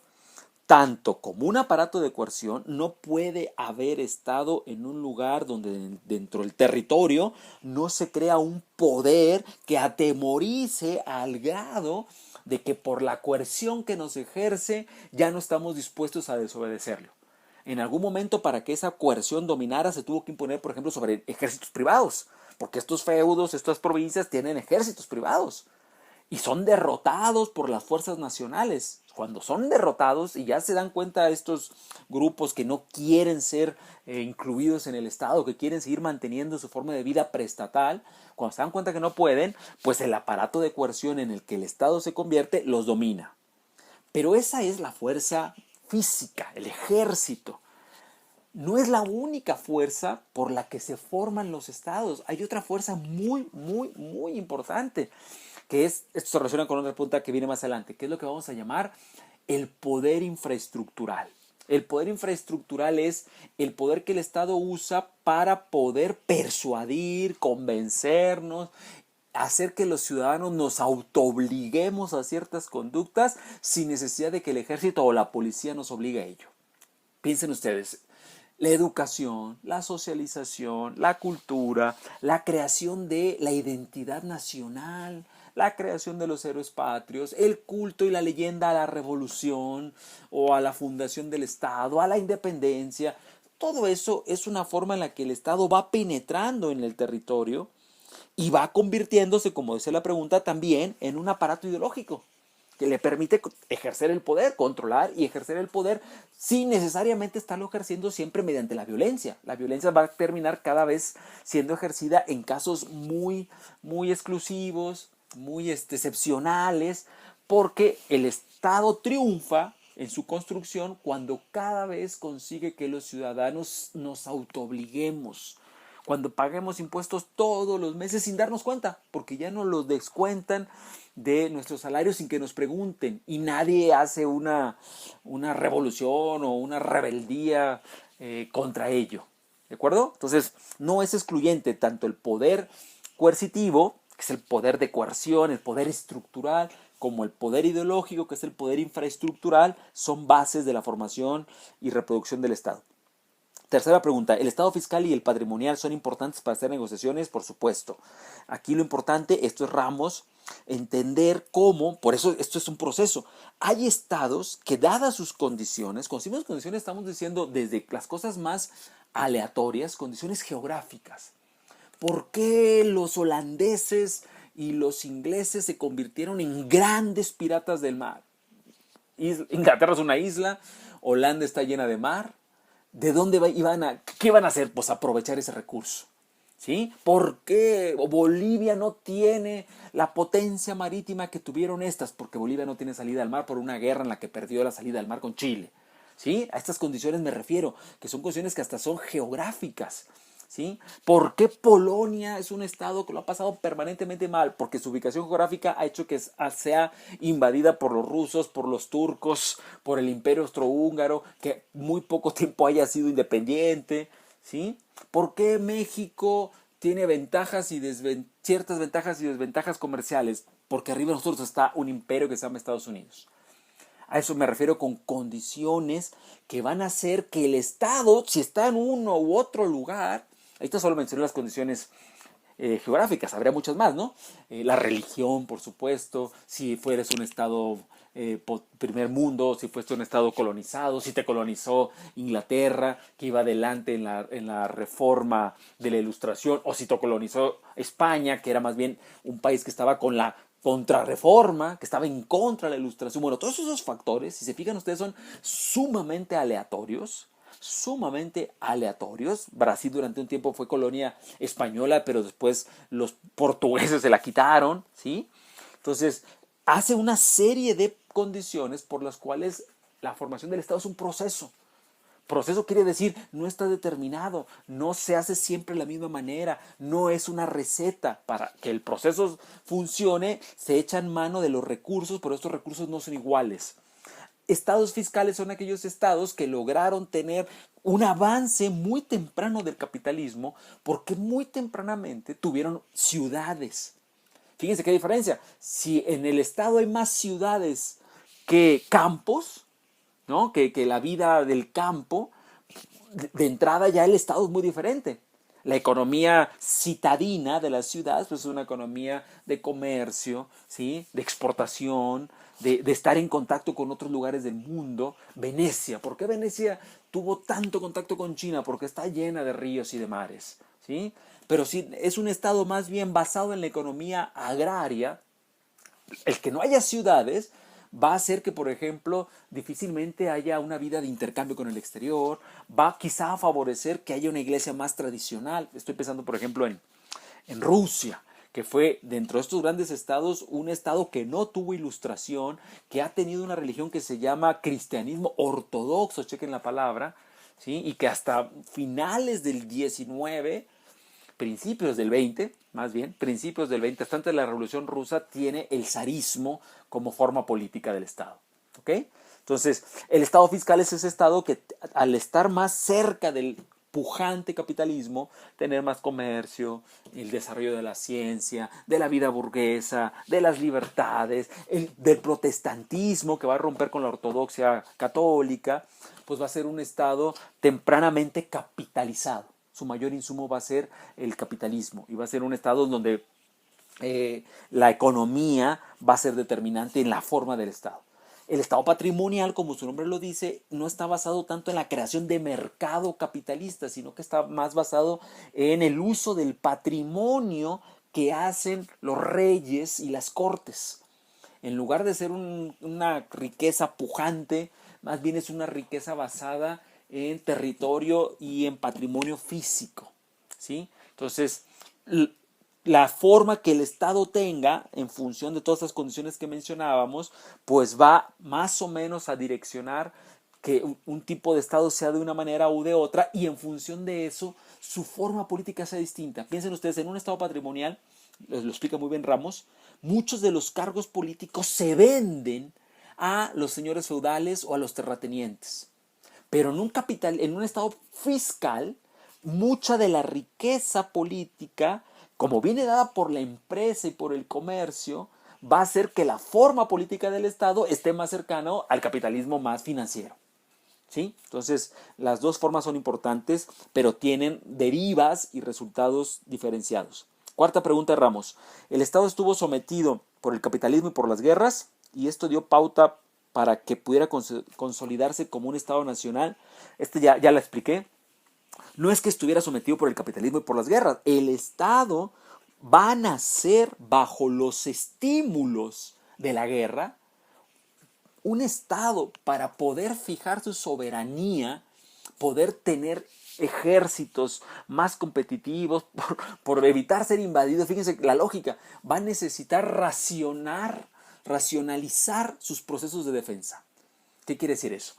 [SPEAKER 1] tanto como un aparato de coerción, no puede haber estado en un lugar donde dentro del territorio no se crea un poder que atemorice al grado de que por la coerción que nos ejerce ya no estamos dispuestos a desobedecerlo. En algún momento, para que esa coerción dominara, se tuvo que imponer, por ejemplo, sobre ejércitos privados, porque estos feudos, estas provincias tienen ejércitos privados y son derrotados por las fuerzas nacionales. Cuando son derrotados y ya se dan cuenta estos grupos que no quieren ser incluidos en el Estado, que quieren seguir manteniendo su forma de vida preestatal, cuando se dan cuenta que no pueden, pues el aparato de coerción en el que el Estado se convierte los domina. Pero esa es la fuerza física, el ejército. No es la única fuerza por la que se forman los estados. Hay otra fuerza muy importante, que es, esto se relaciona con otra pregunta que viene más adelante, que es lo que vamos a llamar el poder infraestructural. El poder infraestructural es el poder que el Estado usa para poder persuadir, convencernos, hacer que los ciudadanos nos autoobliguemos a ciertas conductas sin necesidad de que el ejército o la policía nos obligue a ello. Piensen ustedes, la educación, la socialización, la cultura, la creación de la identidad nacional, la creación de los héroes patrios, el culto y la leyenda a la revolución o a la fundación del Estado, a la independencia. Todo eso es una forma en la que el Estado va penetrando en el territorio y va convirtiéndose, como dice la pregunta, también en un aparato ideológico que le permite ejercer el poder, controlar y ejercer el poder sin necesariamente estarlo ejerciendo siempre mediante la violencia. La violencia va a terminar cada vez siendo ejercida en casos muy exclusivos, muy excepcionales, porque el Estado triunfa en su construcción cuando cada vez consigue que los ciudadanos nos autoobliguemos, cuando paguemos impuestos todos los meses sin darnos cuenta, porque ya nos los descuentan de nuestros salarios sin que nos pregunten y nadie hace una revolución o una rebeldía contra ello. ¿De acuerdo? Entonces, no es excluyente tanto el poder coercitivo, que es el poder de coerción, el poder estructural, como el poder ideológico, que es el poder infraestructural, son bases de la formación y reproducción del Estado. Tercera pregunta, ¿el estado fiscal y el patrimonial son importantes para hacer negociaciones? Por supuesto. Aquí lo importante, esto es Ramos, entender cómo, por eso esto es un proceso. Hay estados que dadas sus condiciones, con sus condiciones estamos diciendo desde las cosas más aleatorias, condiciones geográficas. ¿Por qué los holandeses y los ingleses se convirtieron en grandes piratas del mar? Inglaterra es una isla, Holanda está llena de mar. ¿De dónde qué iban a hacer? Pues aprovechar ese recurso. ¿Sí? ¿Por qué Bolivia no tiene la potencia marítima que tuvieron estas? Porque Bolivia no tiene salida al mar por una guerra en la que perdió la salida al mar con Chile. ¿Sí? A estas condiciones me refiero, que son condiciones que hasta son geográficas. ¿Sí? ¿Por qué Polonia es un estado que lo ha pasado permanentemente mal? Porque su ubicación geográfica ha hecho que sea invadida por los rusos, por los turcos, por el imperio austrohúngaro, que muy poco tiempo haya sido independiente. ¿Sí? ¿Por qué México tiene ventajas y ciertas ventajas y desventajas comerciales? Porque arriba de nosotros está un imperio que se llama Estados Unidos. A eso me refiero con condiciones que van a hacer que el Estado, si está en uno u otro lugar, ahorita solo mencioné las condiciones geográficas, habría muchas más, ¿no? La religión, por supuesto, si fueres un Estado primer mundo, si fuiste un Estado colonizado, si te colonizó Inglaterra, que iba adelante en la reforma de la Ilustración, o si te colonizó España, que era más bien un país que estaba con la contrarreforma, que estaba en contra de la Ilustración. Bueno, todos esos factores, si se fijan ustedes, son sumamente aleatorios. Brasil durante un tiempo fue colonia española, pero después los portugueses se la quitaron, ¿sí? Entonces, hace una serie de condiciones por las cuales la formación del Estado es un proceso. Proceso quiere decir, no está determinado, no se hace siempre de la misma manera, no es una receta. Para que el proceso funcione, se echan mano de los recursos, pero estos recursos no son iguales. Estados fiscales son aquellos estados que lograron tener un avance muy temprano del capitalismo porque muy tempranamente tuvieron ciudades. Fíjense qué diferencia. Si en el estado hay más ciudades que campos, ¿no? Que la vida del campo, de entrada ya el Estado es muy diferente. La economía citadina de las ciudades pues es una economía de comercio, ¿sí? De exportación, de estar en contacto con otros lugares del mundo. Venecia, ¿por qué Venecia tuvo tanto contacto con China? Porque está llena de ríos y de mares, ¿sí? Pero sí, es un estado más bien basado en la economía agraria. El que no haya ciudades va a hacer que, por ejemplo, difícilmente haya una vida de intercambio con el exterior, va quizá a favorecer que haya una iglesia más tradicional. Estoy pensando, por ejemplo, en Rusia, que fue dentro de estos grandes estados un estado que no tuvo ilustración, que ha tenido una religión que se llama cristianismo ortodoxo, chequen la palabra, ¿sí? Y que hasta finales del 19, principios del 20, más bien, principios del 20, hasta antes de la Revolución Rusa, tiene el zarismo como forma política del Estado. ¿Ok? Entonces, el Estado fiscal es ese Estado que al estar más cerca del pujante capitalismo, tener más comercio, el desarrollo de la ciencia, de la vida burguesa, de las libertades, del protestantismo que va a romper con la ortodoxia católica, pues va a ser un Estado tempranamente capitalizado. Su mayor insumo va a ser el capitalismo y va a ser un estado donde la economía va a ser determinante en la forma del Estado. El Estado patrimonial, como su nombre lo dice, no está basado tanto en la creación de mercado capitalista, sino que está más basado en el uso del patrimonio que hacen los reyes y las cortes. En lugar de ser una riqueza pujante, más bien es una riqueza basada en territorio y en patrimonio físico, ¿sí? Entonces, la forma que el Estado tenga, en función de todas estas condiciones que mencionábamos, pues va más o menos a direccionar que un tipo de Estado sea de una manera u de otra, y en función de eso, su forma política sea distinta. Piensen ustedes, en un Estado patrimonial, lo explica muy bien Ramos, muchos de los cargos políticos se venden a los señores feudales o a los terratenientes. Pero en un estado fiscal, mucha de la riqueza política, como viene dada por la empresa y por el comercio, va a hacer que la forma política del Estado esté más cercano al capitalismo más financiero. ¿Sí? Entonces, las dos formas son importantes, pero tienen derivas y resultados diferenciados. Cuarta pregunta, Ramos. El Estado estuvo sometido por el capitalismo y por las guerras, y esto dio pauta para que pudiera consolidarse como un Estado nacional. Ya la expliqué. No es que estuviera sometido por el capitalismo y por las guerras. El Estado va a nacer bajo los estímulos de la guerra. Un Estado, para poder fijar su soberanía, poder tener ejércitos más competitivos, por evitar ser invadido, fíjense la lógica, va a necesitar racionalizar sus procesos de defensa. ¿Qué quiere decir eso?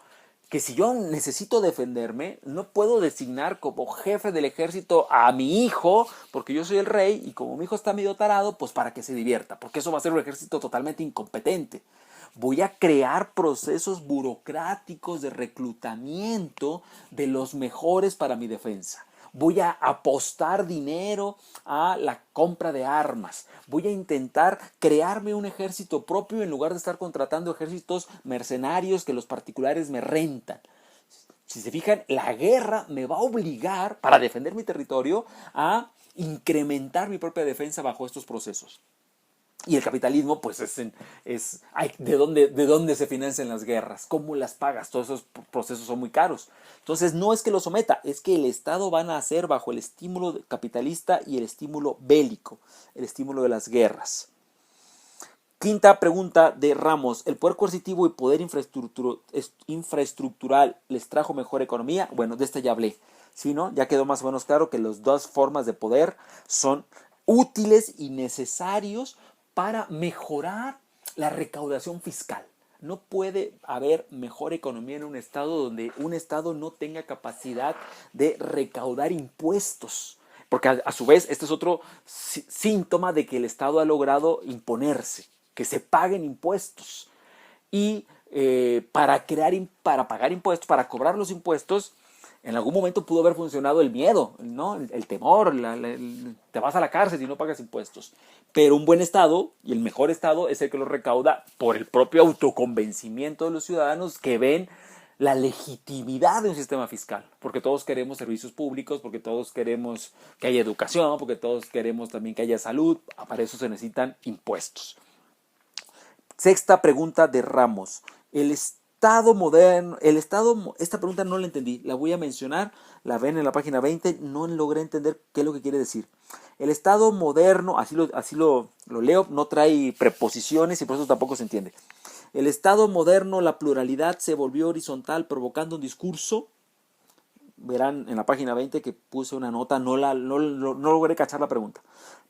[SPEAKER 1] Que si yo necesito defenderme, no puedo designar como jefe del ejército a mi hijo, porque yo soy el rey, y como mi hijo está medio tarado, pues para que se divierta, porque eso va a ser un ejército totalmente incompetente. Voy a crear procesos burocráticos de reclutamiento de los mejores para mi defensa. Voy a apostar dinero a la compra de armas. Voy a intentar crearme un ejército propio en lugar de estar contratando ejércitos mercenarios que los particulares me rentan. Si se fijan, la guerra me va a obligar, para defender mi territorio, a incrementar mi propia defensa bajo estos procesos. Y el capitalismo, pues ¿de dónde se financian las guerras? ¿Cómo las pagas? Todos esos procesos son muy caros. Entonces, no es que lo someta, es que el Estado va a nacer bajo el estímulo capitalista y el estímulo bélico, el estímulo de las guerras. Quinta pregunta de Ramos. ¿El poder coercitivo y poder infraestructural les trajo mejor economía? Bueno, de esta ya hablé. ¿Sí, no? Ya quedó más o menos claro que las dos formas de poder son útiles y necesarios para mejorar la recaudación fiscal. No puede haber mejor economía en un estado donde un estado no tenga capacidad de recaudar impuestos. Porque a su vez este es otro síntoma de que el Estado ha logrado imponerse, que se paguen impuestos. Y para pagar impuestos, para cobrar los impuestos, en algún momento pudo haber funcionado el miedo, ¿no? El temor, te vas a la cárcel si no pagas impuestos. Pero un buen Estado, y el mejor Estado, es el que lo recauda por el propio autoconvencimiento de los ciudadanos que ven la legitimidad de un sistema fiscal, porque todos queremos servicios públicos, porque todos queremos que haya educación, porque todos queremos también que haya salud, para eso se necesitan impuestos. Sexta pregunta de Ramos. El Estado moderno, esta pregunta no la entendí, la voy a mencionar, la ven en la página 20, no logré entender qué es lo que quiere decir. El Estado moderno, así lo leo, no trae preposiciones y por eso tampoco se entiende. El Estado moderno, la pluralidad se volvió horizontal, provocando un discurso. Verán en la página 20 que puse una nota, no logré cachar la pregunta.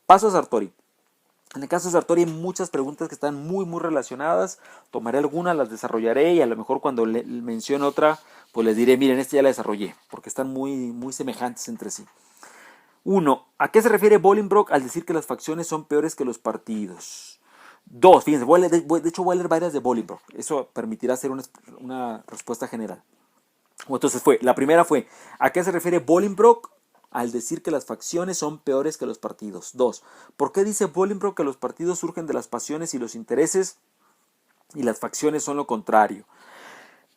[SPEAKER 1] Paso a Sartori. En el caso de Sartori hay muchas preguntas que están muy relacionadas. Tomaré algunas, las desarrollaré y a lo mejor cuando mencione otra, pues les diré, miren, esta ya la desarrollé, porque están muy semejantes entre sí. 1. ¿A qué se refiere Bolingbroke al decir que las facciones son peores que los partidos? 2. Fíjense, de hecho voy a leer varias de Bolingbroke. Eso permitirá hacer una respuesta general. Entonces la primera fue, ¿a qué se refiere Bolingbroke al decir que las facciones son peores que los partidos? 2. ¿Por qué dice Bolingbroke que los partidos surgen de las pasiones y los intereses y las facciones son lo contrario?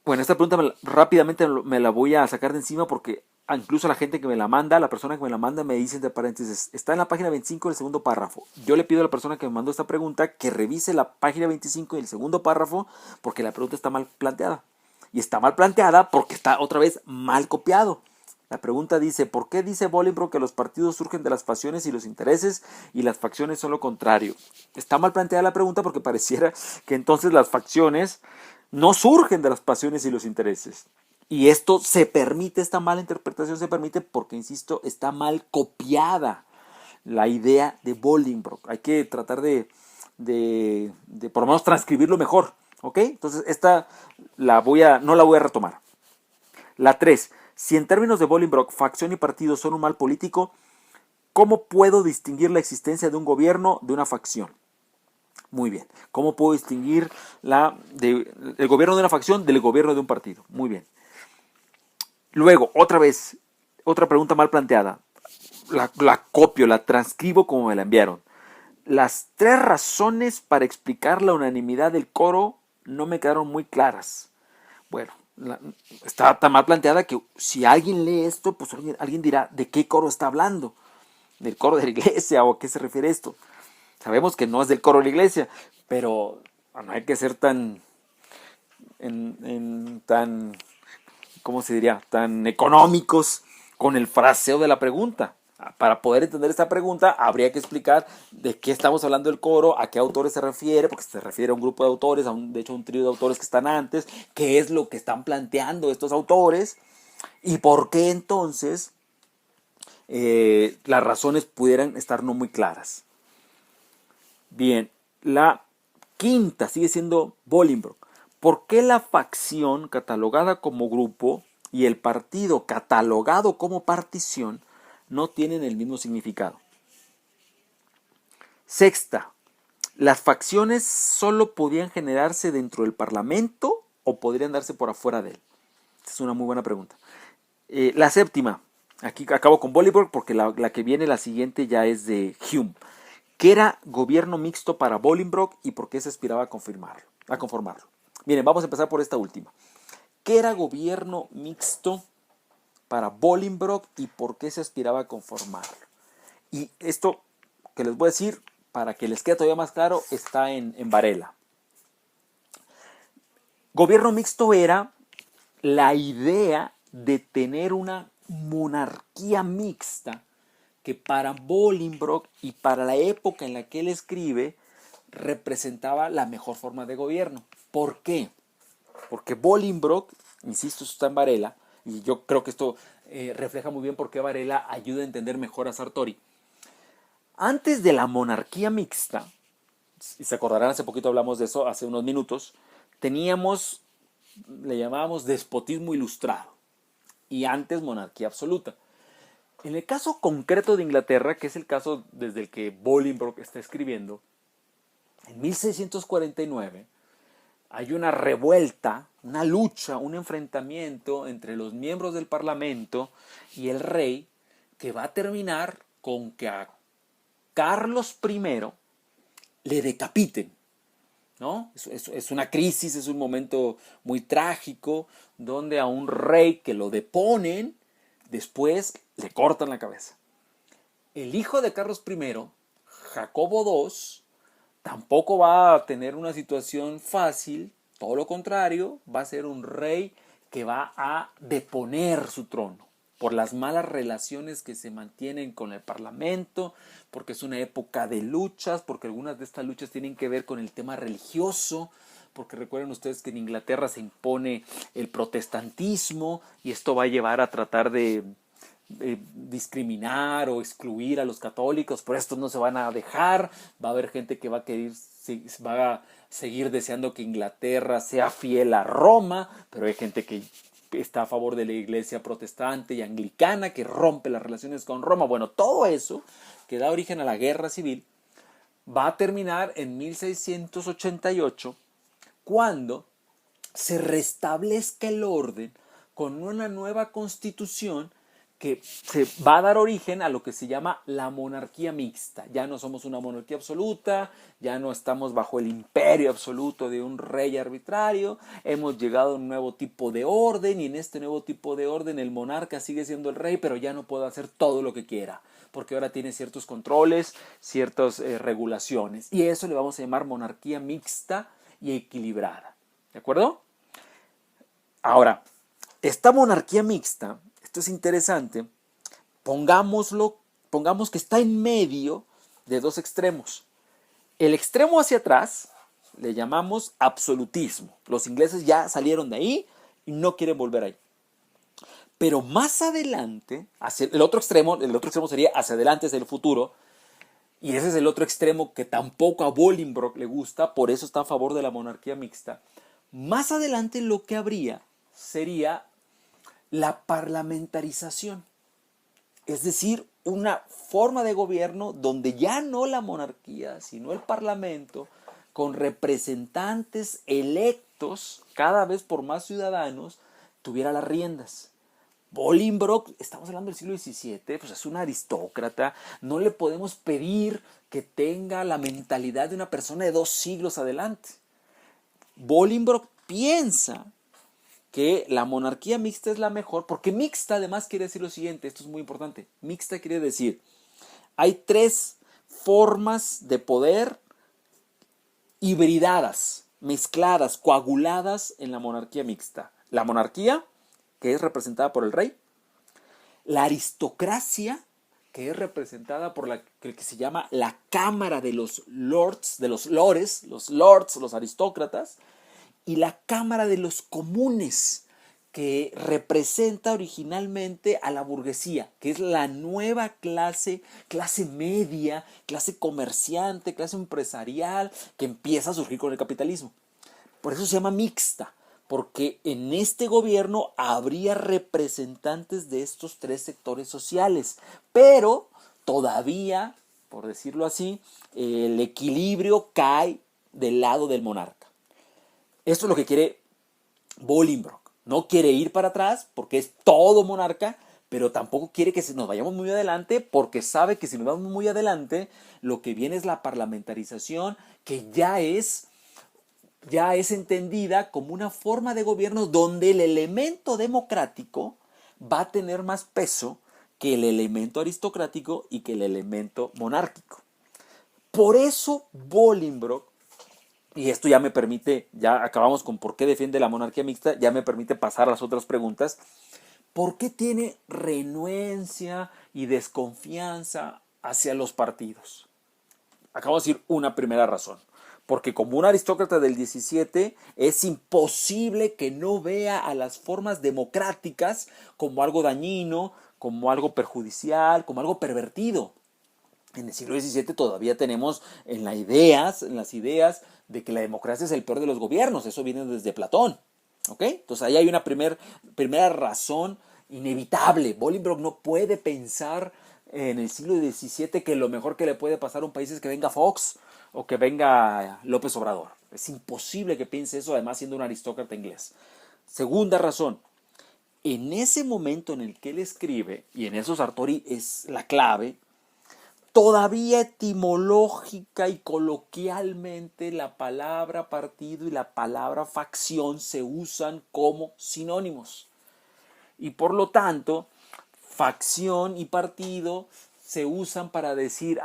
[SPEAKER 1] Bueno, esta pregunta rápidamente me la voy a sacar de encima porque incluso la gente que me la manda, la persona que me la manda me dice entre paréntesis, está en la página 25 del segundo párrafo. Yo le pido a la persona que me mandó esta pregunta que revise la página 25 del segundo párrafo porque la pregunta está mal planteada. Y está mal planteada porque está otra vez mal copiado. La pregunta dice, ¿por qué dice Bolingbroke que los partidos surgen de las pasiones y los intereses y las facciones son lo contrario? Está mal planteada la pregunta porque pareciera que entonces las facciones no surgen de las pasiones y los intereses. Y esto esta mala interpretación se permite porque, insisto, está mal copiada la idea de Bolingbroke. Hay que tratar de por lo menos transcribirlo mejor. ¿Ok? Entonces esta no la voy a retomar. La 3. Si en términos de Bolingbroke, facción y partido son un mal político, ¿cómo puedo distinguir la existencia de un gobierno de una facción? Muy bien. ¿Cómo puedo distinguir el gobierno de una facción del gobierno de un partido? Muy bien. Luego, otra pregunta mal planteada. La copio, la transcribo como me la enviaron. Las 3 razones para explicar la unanimidad del coro no me quedaron muy claras. Bueno, está tan mal planteada que si alguien lee esto, pues alguien dirá, ¿de qué coro está hablando? ¿Del coro de la iglesia o a qué se refiere esto? Sabemos que no es del coro de la iglesia, pero no hay que ser tan, ¿cómo se diría? Tan económicos con el fraseo de la pregunta. Para poder entender esta pregunta, habría que explicar de qué estamos hablando del coro, a qué autores se refiere, porque se refiere a un grupo de autores, de hecho a un trío de autores que están antes, qué es lo que están planteando estos autores, y por qué entonces las razones pudieran estar no muy claras. Bien, la quinta sigue siendo Bolingbroke. ¿Por qué la facción catalogada como grupo y el partido catalogado como partición no tienen el mismo significado? Sexta, ¿las facciones solo podían generarse dentro del Parlamento o podrían darse por afuera de él? Esta es una muy buena pregunta. La séptima, aquí acabo con Bolingbroke porque la que viene, la siguiente, ya es de Hume. ¿Qué era gobierno mixto para Bolingbroke y por qué se aspiraba a conformarlo? Miren, vamos a empezar por esta última. ¿Qué era gobierno mixto para Bolingbroke y por qué se aspiraba a conformarlo? Y esto que les voy a decir, para que les quede todavía más claro, está en Varela. Gobierno mixto era la idea de tener una monarquía mixta que para Bolingbroke y para la época en la que él escribe representaba la mejor forma de gobierno. ¿Por qué? Porque Bolingbroke, insisto, esto está en Varela, y yo creo que esto refleja muy bien por qué Varela ayuda a entender mejor a Sartori. Antes de la monarquía mixta, y se acordarán, hace poquito hablamos de eso, hace unos minutos, le llamábamos despotismo ilustrado, y antes monarquía absoluta. En el caso concreto de Inglaterra, que es el caso desde el que Bolingbroke está escribiendo, en 1649 hay una revuelta, una lucha, un enfrentamiento entre los miembros del Parlamento y el rey que va a terminar con que a Carlos I le decapiten, ¿no? Es una crisis, es un momento muy trágico, donde a un rey que lo deponen, después le cortan la cabeza. El hijo de Carlos I, Jacobo II, tampoco va a tener una situación fácil, todo lo contrario, va a ser un rey que va a deponer su trono por las malas relaciones que se mantienen con el parlamento, porque es una época de luchas, porque algunas de estas luchas tienen que ver con el tema religioso, porque recuerden ustedes que en Inglaterra se impone el protestantismo y esto va a llevar a tratar de discriminar o excluir a los católicos, pero estos no se van a dejar, va a haber gente que va a querer, va a seguir deseando que Inglaterra sea fiel a Roma, pero hay gente que está a favor de la iglesia protestante y anglicana, que rompe las relaciones con Roma. Bueno, todo eso que da origen a la guerra civil va a terminar en 1688, cuando se restablezca el orden con una nueva constitución que se va a dar origen a lo que se llama la monarquía mixta. Ya no somos una monarquía absoluta, ya no estamos bajo el imperio absoluto de un rey arbitrario, hemos llegado a un nuevo tipo de orden y en este nuevo tipo de orden el monarca sigue siendo el rey, pero ya no puede hacer todo lo que quiera, porque ahora tiene ciertos controles, ciertas regulaciones, y eso le vamos a llamar monarquía mixta y equilibrada. ¿De acuerdo? Ahora, esta monarquía mixta, esto es interesante, pongamos que está en medio de dos extremos. El extremo hacia atrás le llamamos absolutismo. Los ingleses ya salieron de ahí y no quieren volver ahí. Pero más adelante, hacia el otro extremo sería hacia adelante, hacia el futuro, y ese es el otro extremo que tampoco a Bolingbroke le gusta, por eso está a favor de la monarquía mixta. Más adelante lo que habría sería la parlamentarización, es decir, una forma de gobierno donde ya no la monarquía, sino el parlamento, con representantes electos cada vez por más ciudadanos, tuviera las riendas. Bolingbroke, estamos hablando del siglo XVII, pues es un aristócrata, no le podemos pedir que tenga la mentalidad de una persona de 2 siglos adelante. Bolingbroke piensa que la monarquía mixta es la mejor, porque mixta además quiere decir lo siguiente, esto es muy importante, mixta quiere decir, hay 3 formas de poder hibridadas, mezcladas, coaguladas en la monarquía mixta. La monarquía, que es representada por el rey, la aristocracia, que es representada por la que se llama la Cámara de los Lords, de los lores, los lords, los aristócratas, y la Cámara de los Comunes, que representa originalmente a la burguesía, que es la nueva clase media, clase comerciante, clase empresarial, que empieza a surgir con el capitalismo. Por eso se llama mixta, porque en este gobierno habría representantes de estos 3 sectores sociales, pero todavía, por decirlo así, el equilibrio cae del lado del monarca. Esto es lo que quiere Bolingbroke. No quiere ir para atrás porque es todo monarca, pero tampoco quiere que nos vayamos muy adelante porque sabe que si nos vamos muy adelante, lo que viene es la parlamentarización, que ya es entendida como una forma de gobierno donde el elemento democrático va a tener más peso que el elemento aristocrático y que el elemento monárquico. Por eso Bolingbroke, y esto ya me permite, ya acabamos con por qué defiende la monarquía mixta, ya me permite pasar a las otras preguntas. ¿Por qué tiene renuencia y desconfianza hacia los partidos? Acabo de decir una primera razón. Porque como un aristócrata del 17 es imposible que no vea a las formas democráticas como algo dañino, como algo perjudicial, como algo pervertido. En el siglo XVII todavía tenemos en las ideas de que la democracia es el peor de los gobiernos. Eso viene desde Platón. ¿Ok? Entonces ahí hay una primera razón inevitable. Bolingbroke no puede pensar en el siglo XVII que lo mejor que le puede pasar a un país es que venga Fox o que venga López Obrador. Es imposible que piense eso, además siendo un aristócrata inglés. Segunda razón, en ese momento en el que él escribe, y en eso Sartori es la clave, todavía etimológica y coloquialmente la palabra partido y la palabra facción se usan como sinónimos. Y por lo tanto, facción y partido se usan para decir,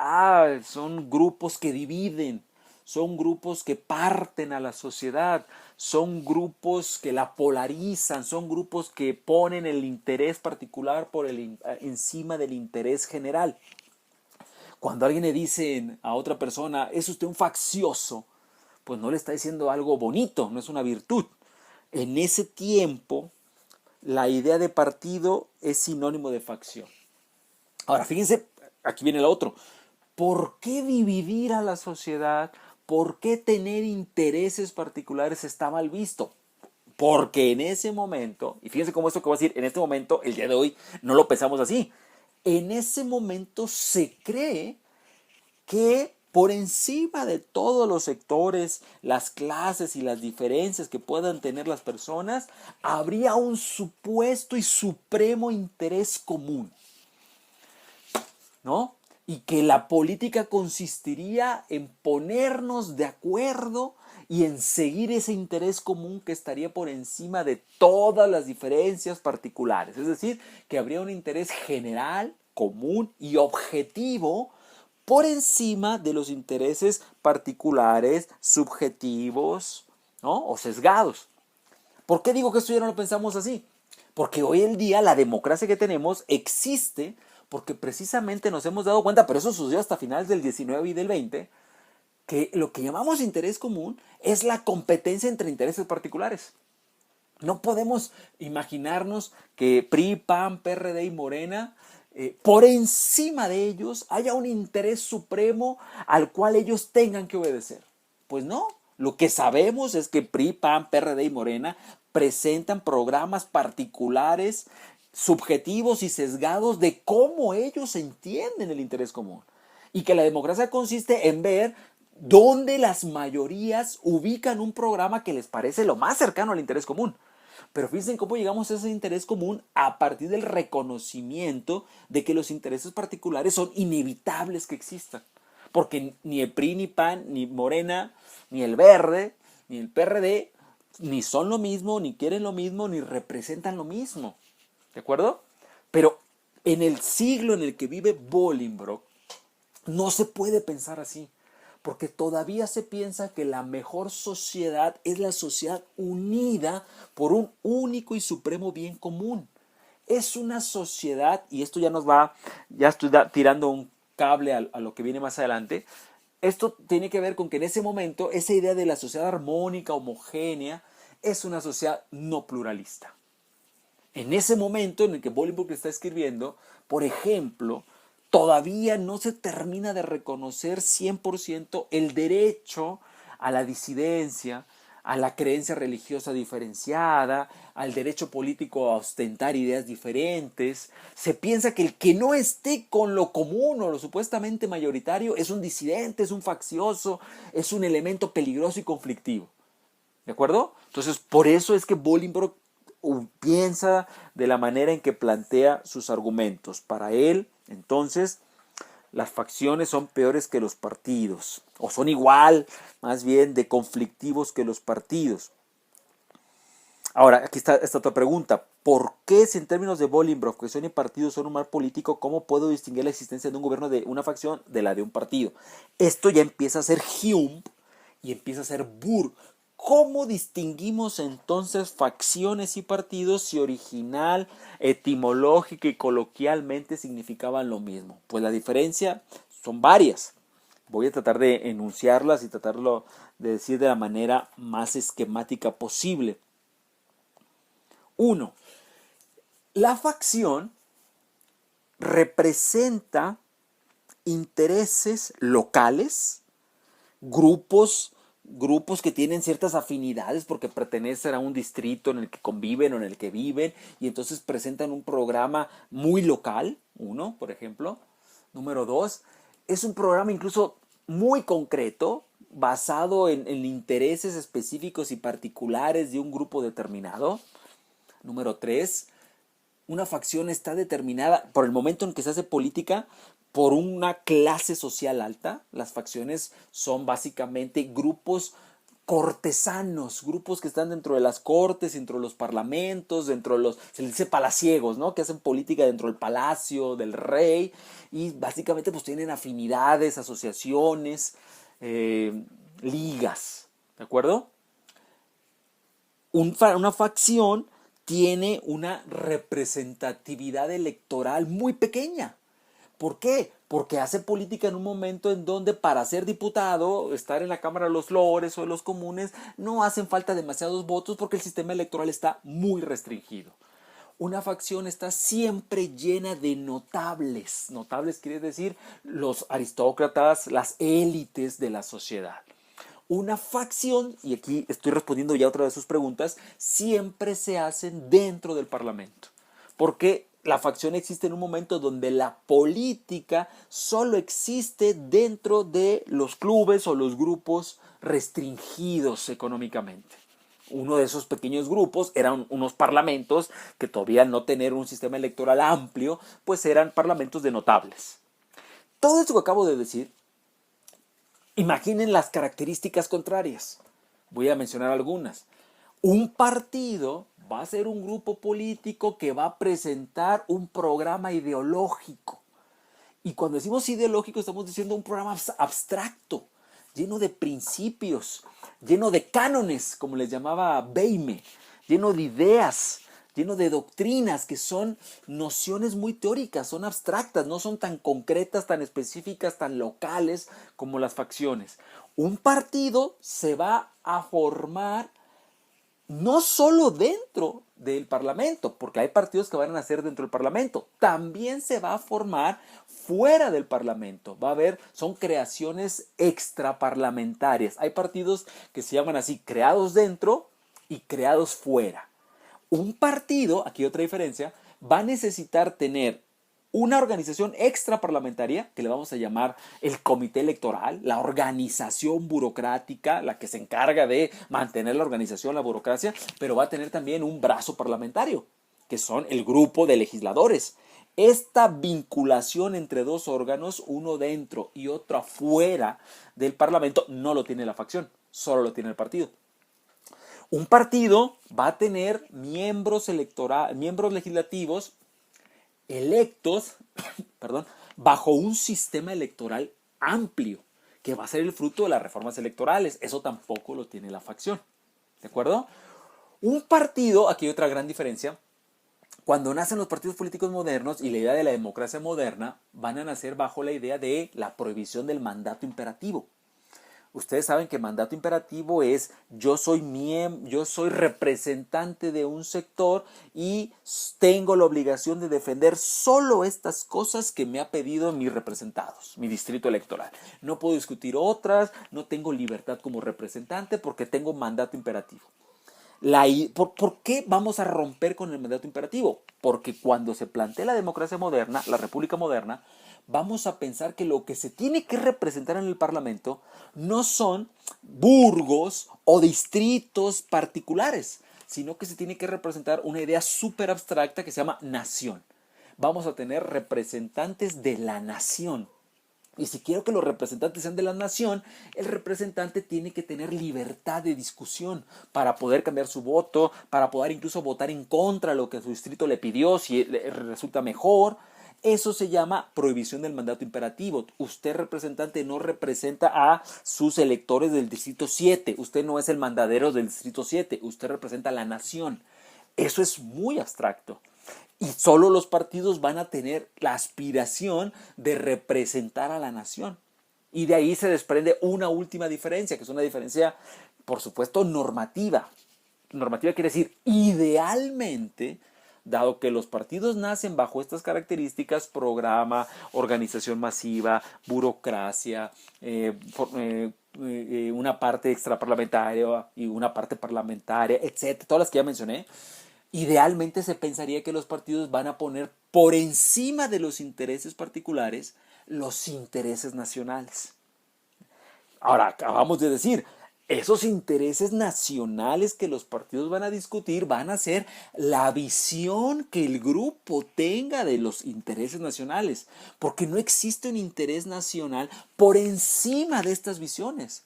[SPEAKER 1] son grupos que dividen, son grupos que parten a la sociedad, son grupos que la polarizan, son grupos que ponen el interés particular encima del interés general. Cuando alguien le dice a otra persona, es usted un faccioso, pues no le está diciendo algo bonito, no es una virtud. En ese tiempo, la idea de partido es sinónimo de facción. Ahora, fíjense, aquí viene lo otro. ¿Por qué dividir a la sociedad? ¿Por qué tener intereses particulares está mal visto? Porque en ese momento, y fíjense cómo esto que voy a decir, en este momento, el día de hoy, no lo pensamos así. En ese momento se cree que por encima de todos los sectores, las clases y las diferencias que puedan tener las personas, habría un supuesto y supremo interés común, ¿no? Y que la política consistiría en ponernos de acuerdo y en seguir ese interés común que estaría por encima de todas las diferencias particulares. Es decir, que habría un interés general, común y objetivo por encima de los intereses particulares, subjetivos, ¿no? O sesgados. ¿Por qué digo que esto ya no lo pensamos así? Porque hoy en día la democracia que tenemos existe porque precisamente nos hemos dado cuenta, pero eso sucedió hasta finales del 19 y del 20, que lo que llamamos interés común es la competencia entre intereses particulares. No podemos imaginarnos que PRI, PAN, PRD y Morena, por encima de ellos haya un interés supremo al cual ellos tengan que obedecer. Pues no, lo que sabemos es que PRI, PAN, PRD y Morena presentan programas particulares, subjetivos y sesgados de cómo ellos entienden el interés común. Y que la democracia consiste en ver dónde las mayorías ubican un programa que les parece lo más cercano al interés común. Pero fíjense cómo llegamos a ese interés común a partir del reconocimiento de que los intereses particulares son inevitables que existan. Porque ni el PRI, ni PAN, ni Morena, ni el Verde, ni el PRD, ni son lo mismo, ni quieren lo mismo, ni representan lo mismo. ¿De acuerdo? Pero en el siglo en el que vive Bolingbroke, no se puede pensar así. Porque todavía se piensa que la mejor sociedad es la sociedad unida por un único y supremo bien común. Es una sociedad, y esto ya estoy tirando un cable a lo que viene más adelante. Esto tiene que ver con que en ese momento esa idea de la sociedad armónica, homogénea, es una sociedad no pluralista. En ese momento en el que Bolingbroke está escribiendo, por ejemplo, todavía no se termina de reconocer 100% el derecho a la disidencia, a la creencia religiosa diferenciada, al derecho político a ostentar ideas diferentes. Se piensa que el que no esté con lo común o lo supuestamente mayoritario es un disidente, es un faccioso, es un elemento peligroso y conflictivo. ¿De acuerdo? Entonces, por eso es que Bolingbroke piensa de la manera en que plantea sus argumentos. Para él, entonces, las facciones son peores que los partidos, o son igual, más bien, de conflictivos que los partidos. Ahora, aquí está esta otra pregunta. ¿Por qué, si en términos de Bolingbroke, facción y partido son un mal político, cómo puedo distinguir la existencia de un gobierno de una facción de la de un partido? Esto ya empieza a ser Hume y empieza a ser Burke. ¿Cómo distinguimos entonces facciones y partidos si original, etimológica y coloquialmente significaban lo mismo? Pues la diferencia son varias. Voy a tratar de enunciarlas y tratarlo de decir de la manera más esquemática posible. 1. La facción representa intereses locales, grupos que tienen ciertas afinidades porque pertenecen a un distrito en el que conviven o en el que viven y entonces presentan un programa muy local, uno, por ejemplo. Número 2, es un programa incluso muy concreto, basado en intereses específicos y particulares de un grupo determinado. Número 3, Una facción está determinada por el momento en que se hace política por una clase social alta. Las facciones son básicamente grupos cortesanos, grupos que están dentro de las cortes, dentro de los parlamentos, dentro de los, se les dice palaciegos, ¿no? Que hacen política dentro del palacio, del rey, y básicamente pues tienen afinidades, asociaciones, ligas, ¿de acuerdo? Una facción tiene una representatividad electoral muy pequeña. ¿Por qué? Porque hace política en un momento en donde para ser diputado, estar en la Cámara de los Lores o de los Comunes, no hacen falta demasiados votos porque el sistema electoral está muy restringido. Una facción está siempre llena de notables. Notables quiere decir los aristócratas, las élites de la sociedad. Una facción, y aquí estoy respondiendo ya otra de sus preguntas, siempre se hacen dentro del Parlamento. Porque la facción existe en un momento donde la política solo existe dentro de los clubes o los grupos restringidos económicamente. Uno de esos pequeños grupos eran unos parlamentos que todavía no tener un sistema electoral amplio, pues eran parlamentos de notables. Todo esto que acabo de decir, imaginen las características contrarias. Voy a mencionar algunas. Un partido va a ser un grupo político que va a presentar un programa ideológico. Y cuando decimos ideológico estamos diciendo un programa abstracto, lleno de principios, lleno de cánones, como les llamaba Beime, lleno de ideas, lleno de doctrinas que son nociones muy teóricas, son abstractas, no son tan concretas, tan específicas, tan locales como las facciones. Un partido se va a formar no solo dentro del Parlamento, porque hay partidos que van a nacer dentro del Parlamento, también se va a formar fuera del Parlamento. Va a haber, son creaciones extraparlamentarias. Hay partidos que se llaman así, creados dentro y creados fuera. Un partido, aquí otra diferencia, va a necesitar tener una organización extraparlamentaria, que le vamos a llamar el comité electoral, la organización burocrática, la que se encarga de mantener la organización, la burocracia, pero va a tener también un brazo parlamentario, que son el grupo de legisladores. Esta vinculación entre dos órganos, uno dentro y otro afuera del Parlamento, no lo tiene la facción, solo lo tiene el partido. Un partido va a tener miembros legislativos electos bajo un sistema electoral amplio, que va a ser el fruto de las reformas electorales. Eso tampoco lo tiene la facción. ¿De acuerdo? Un partido, aquí hay otra gran diferencia, cuando nacen los partidos políticos modernos y la idea de la democracia moderna, van a nacer bajo la idea de la prohibición del mandato imperativo. Ustedes saben que mandato imperativo es yo soy representante de un sector y tengo la obligación de defender solo estas cosas que me ha pedido mis representados, mi distrito electoral. No puedo discutir otras, no tengo libertad como representante porque tengo mandato imperativo. ¿Por qué vamos a romper con el mandato imperativo? Porque cuando se plantea la democracia moderna, la república moderna, vamos a pensar que lo que se tiene que representar en el Parlamento no son burgos o distritos particulares, sino que se tiene que representar una idea súper abstracta que se llama nación. Vamos a tener representantes de la nación. Y si quiero que los representantes sean de la nación, el representante tiene que tener libertad de discusión para poder cambiar su voto, para poder incluso votar en contra de lo que su distrito le pidió, si resulta mejor. Eso se llama prohibición del mandato imperativo. Usted, representante, no representa a sus electores del distrito 7. Usted no es el mandadero del distrito 7. Usted representa a la nación. Eso es muy abstracto. Y solo los partidos van a tener la aspiración de representar a la nación. Y de ahí se desprende una última diferencia, que es una diferencia, por supuesto, normativa. Normativa quiere decir, idealmente, dado que los partidos nacen bajo estas características, programa, organización masiva, burocracia, una parte extraparlamentaria y una parte parlamentaria, etc., todas las que ya mencioné, idealmente se pensaría que los partidos van a poner por encima de los intereses particulares los intereses nacionales. Ahora, acabamos de decir, Esos intereses nacionales que los partidos van a discutir van a ser la visión que el grupo tenga de los intereses nacionales, porque no existe un interés nacional por encima de estas visiones.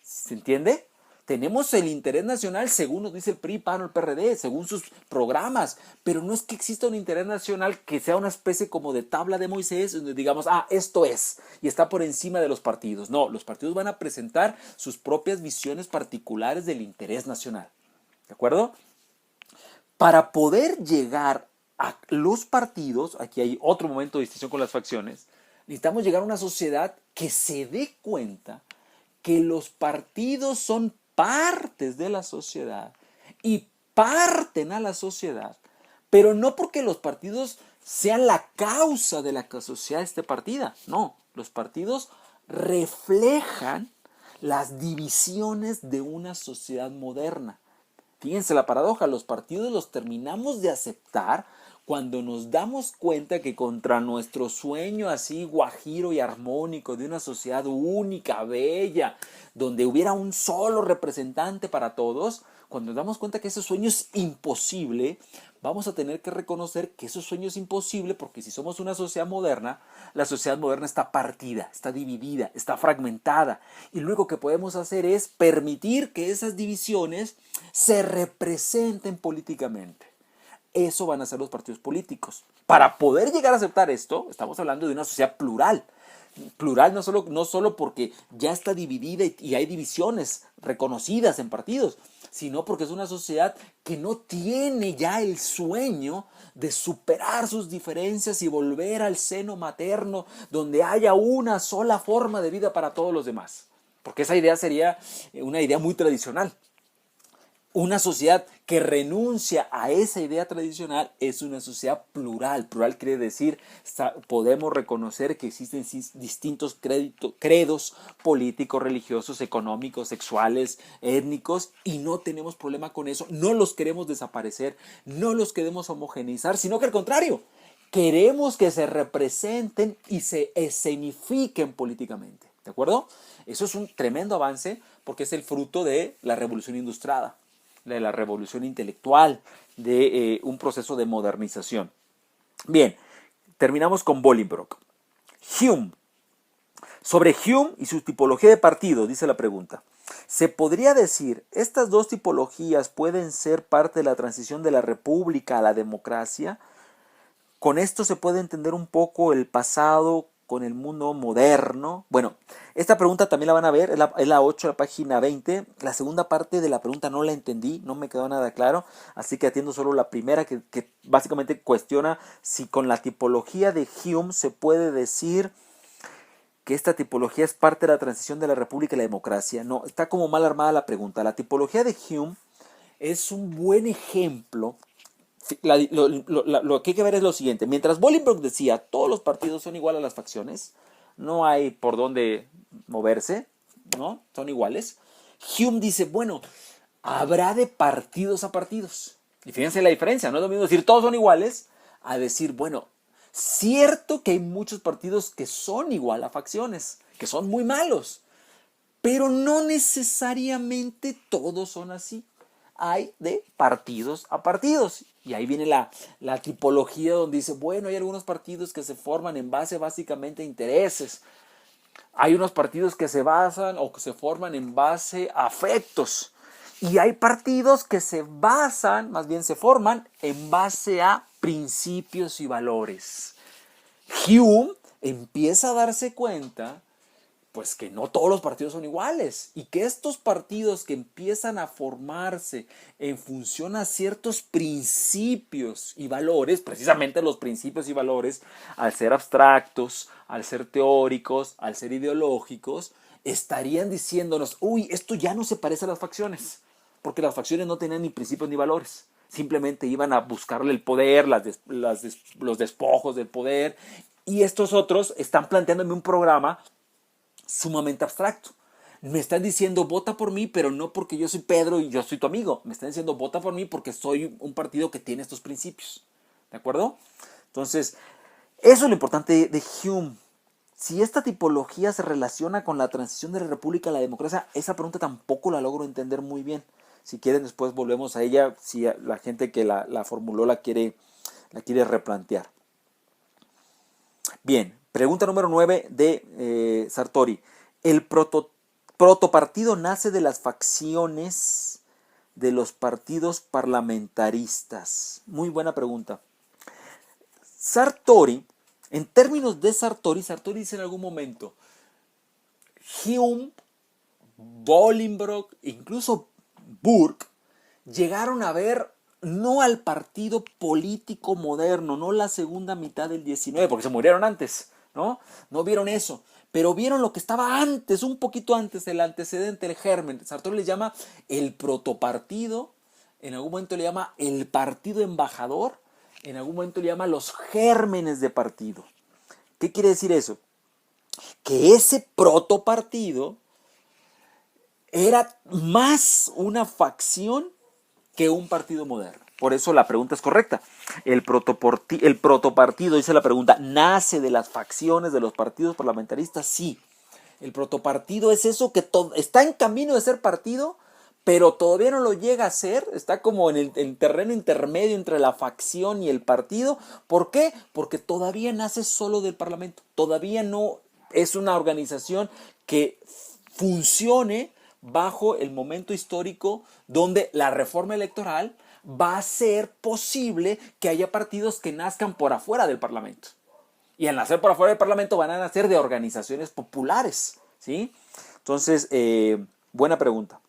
[SPEAKER 1] ¿Se entiende? Tenemos el interés nacional según nos dice el PRI, PAN o el PRD, según sus programas, pero no es que exista un interés nacional que sea una especie como de tabla de Moisés, donde digamos, esto es, y está por encima de los partidos. No, los partidos van a presentar sus propias visiones particulares del interés nacional. ¿De acuerdo? Para poder llegar a los partidos, aquí hay otro momento de distinción con las facciones, necesitamos llegar a una sociedad que se dé cuenta que los partidos son partes de la sociedad y parten a la sociedad, pero no porque los partidos sean la causa de la que la sociedad esté partida, no, los partidos reflejan las divisiones de una sociedad moderna. Fíjense la paradoja, los partidos los terminamos de aceptar cuando nos damos cuenta que contra nuestro sueño así guajiro y armónico de una sociedad única, bella, donde hubiera un solo representante para todos, cuando nos damos cuenta que ese sueño es imposible, vamos a tener que reconocer que ese sueño es imposible porque si somos una sociedad moderna, la sociedad moderna está partida, está dividida, está fragmentada. Y lo único que podemos hacer es permitir que esas divisiones se representen políticamente. Eso van a ser los partidos políticos. Para poder llegar a aceptar esto, estamos hablando de una sociedad plural. Plural no solo porque ya está dividida y hay divisiones reconocidas en partidos, sino porque es una sociedad que no tiene ya el sueño de superar sus diferencias y volver al seno materno donde haya una sola forma de vida para todos los demás. Porque esa idea sería una idea muy tradicional. Una sociedad que renuncia a esa idea tradicional es una sociedad plural. Plural quiere decir, podemos reconocer que existen distintos credos políticos, religiosos, económicos, sexuales, étnicos, y no tenemos problema con eso. No los queremos desaparecer, no los queremos homogeneizar, sino que al contrario, queremos que se representen y se escenifiquen políticamente. ¿De acuerdo? Eso es un tremendo avance porque es el fruto de la revolución industrial, de la revolución intelectual, de un proceso de modernización. Bien, terminamos con Bolingbroke. Hume. Sobre Hume y su tipología de partido, dice la pregunta. ¿Se podría decir, estas dos tipologías pueden ser parte de la transición de la república a la democracia? Con esto se puede entender un poco el pasado con el mundo moderno. Bueno, esta pregunta también la van a ver, es la 8, la página 20. La segunda parte de la pregunta no la entendí, no me quedó nada claro, así que atiendo solo la primera que básicamente cuestiona si con la tipología de Hume se puede decir que esta tipología es parte de la transición de la república a la democracia. No, está como mal armada la pregunta. La tipología de Hume es un buen ejemplo. Lo que hay que ver es lo siguiente. Mientras Bolingbroke decía todos los partidos son iguales a las facciones, no hay por dónde moverse, ¿no? Son iguales. Hume dice, bueno, habrá de partidos a partidos. Y fíjense la diferencia, no es lo mismo decir todos son iguales a decir, bueno, cierto que hay muchos partidos que son igual a facciones, que son muy malos, pero no necesariamente todos son así. Hay de partidos a partidos. Y ahí viene la tipología donde dice, bueno, hay algunos partidos que se forman en base básicamente a intereses. Hay unos partidos que se basan o que se forman en base a afectos. Y hay partidos que se basan, más bien se forman en base a principios y valores. Hume empieza a darse cuenta pues que no todos los partidos son iguales y que estos partidos que empiezan a formarse en función a ciertos principios y valores, precisamente los principios y valores, al ser abstractos, al ser teóricos, al ser ideológicos, estarían diciéndonos, uy, esto ya no se parece a las facciones, porque las facciones no tenían ni principios ni valores. Simplemente iban a buscarle el poder, los despojos del poder, y estos otros están planteándome un programa sumamente abstracto. Me están diciendo vota por mí, pero no porque yo soy Pedro y yo soy tu amigo. Me están diciendo vota por mí porque soy un partido que tiene estos principios. ¿De acuerdo? Entonces, eso es lo importante de Hume. Si esta tipología se relaciona con la transición de la república a la democracia, esa pregunta tampoco la logro entender muy bien. Si quieren, después volvemos a ella, si la gente que la formuló la quiere replantear. Bien, pregunta número 9 de Sartori. ¿El protopartido nace de las facciones de los partidos parlamentaristas? Muy buena pregunta. Sartori, en términos de Sartori dice en algún momento, Hume, Bolingbroke, incluso Burke, llegaron a ver no al partido político moderno, no la segunda mitad del 19, porque se murieron antes, ¿no? No vieron eso, pero vieron lo que estaba antes, un poquito antes, el antecedente, el germen. Sartori le llama el protopartido, en algún momento le llama el partido embajador, en algún momento le llama los gérmenes de partido. ¿Qué quiere decir eso? Que ese protopartido era más una facción que un partido moderno. Por eso la pregunta es correcta. El protopartido, dice la pregunta, ¿nace de las facciones de los partidos parlamentaristas? Sí. El protopartido es eso que está en camino de ser partido, pero todavía no lo llega a ser. Está como en el terreno intermedio entre la facción y el partido. ¿Por qué? Porque todavía nace solo del parlamento. Todavía no es una organización que funcione bajo el momento histórico donde la reforma electoral va a hacer posible que haya partidos que nazcan por afuera del Parlamento. Y al nacer por afuera del Parlamento van a nacer de organizaciones populares, ¿sí? Entonces, buena pregunta.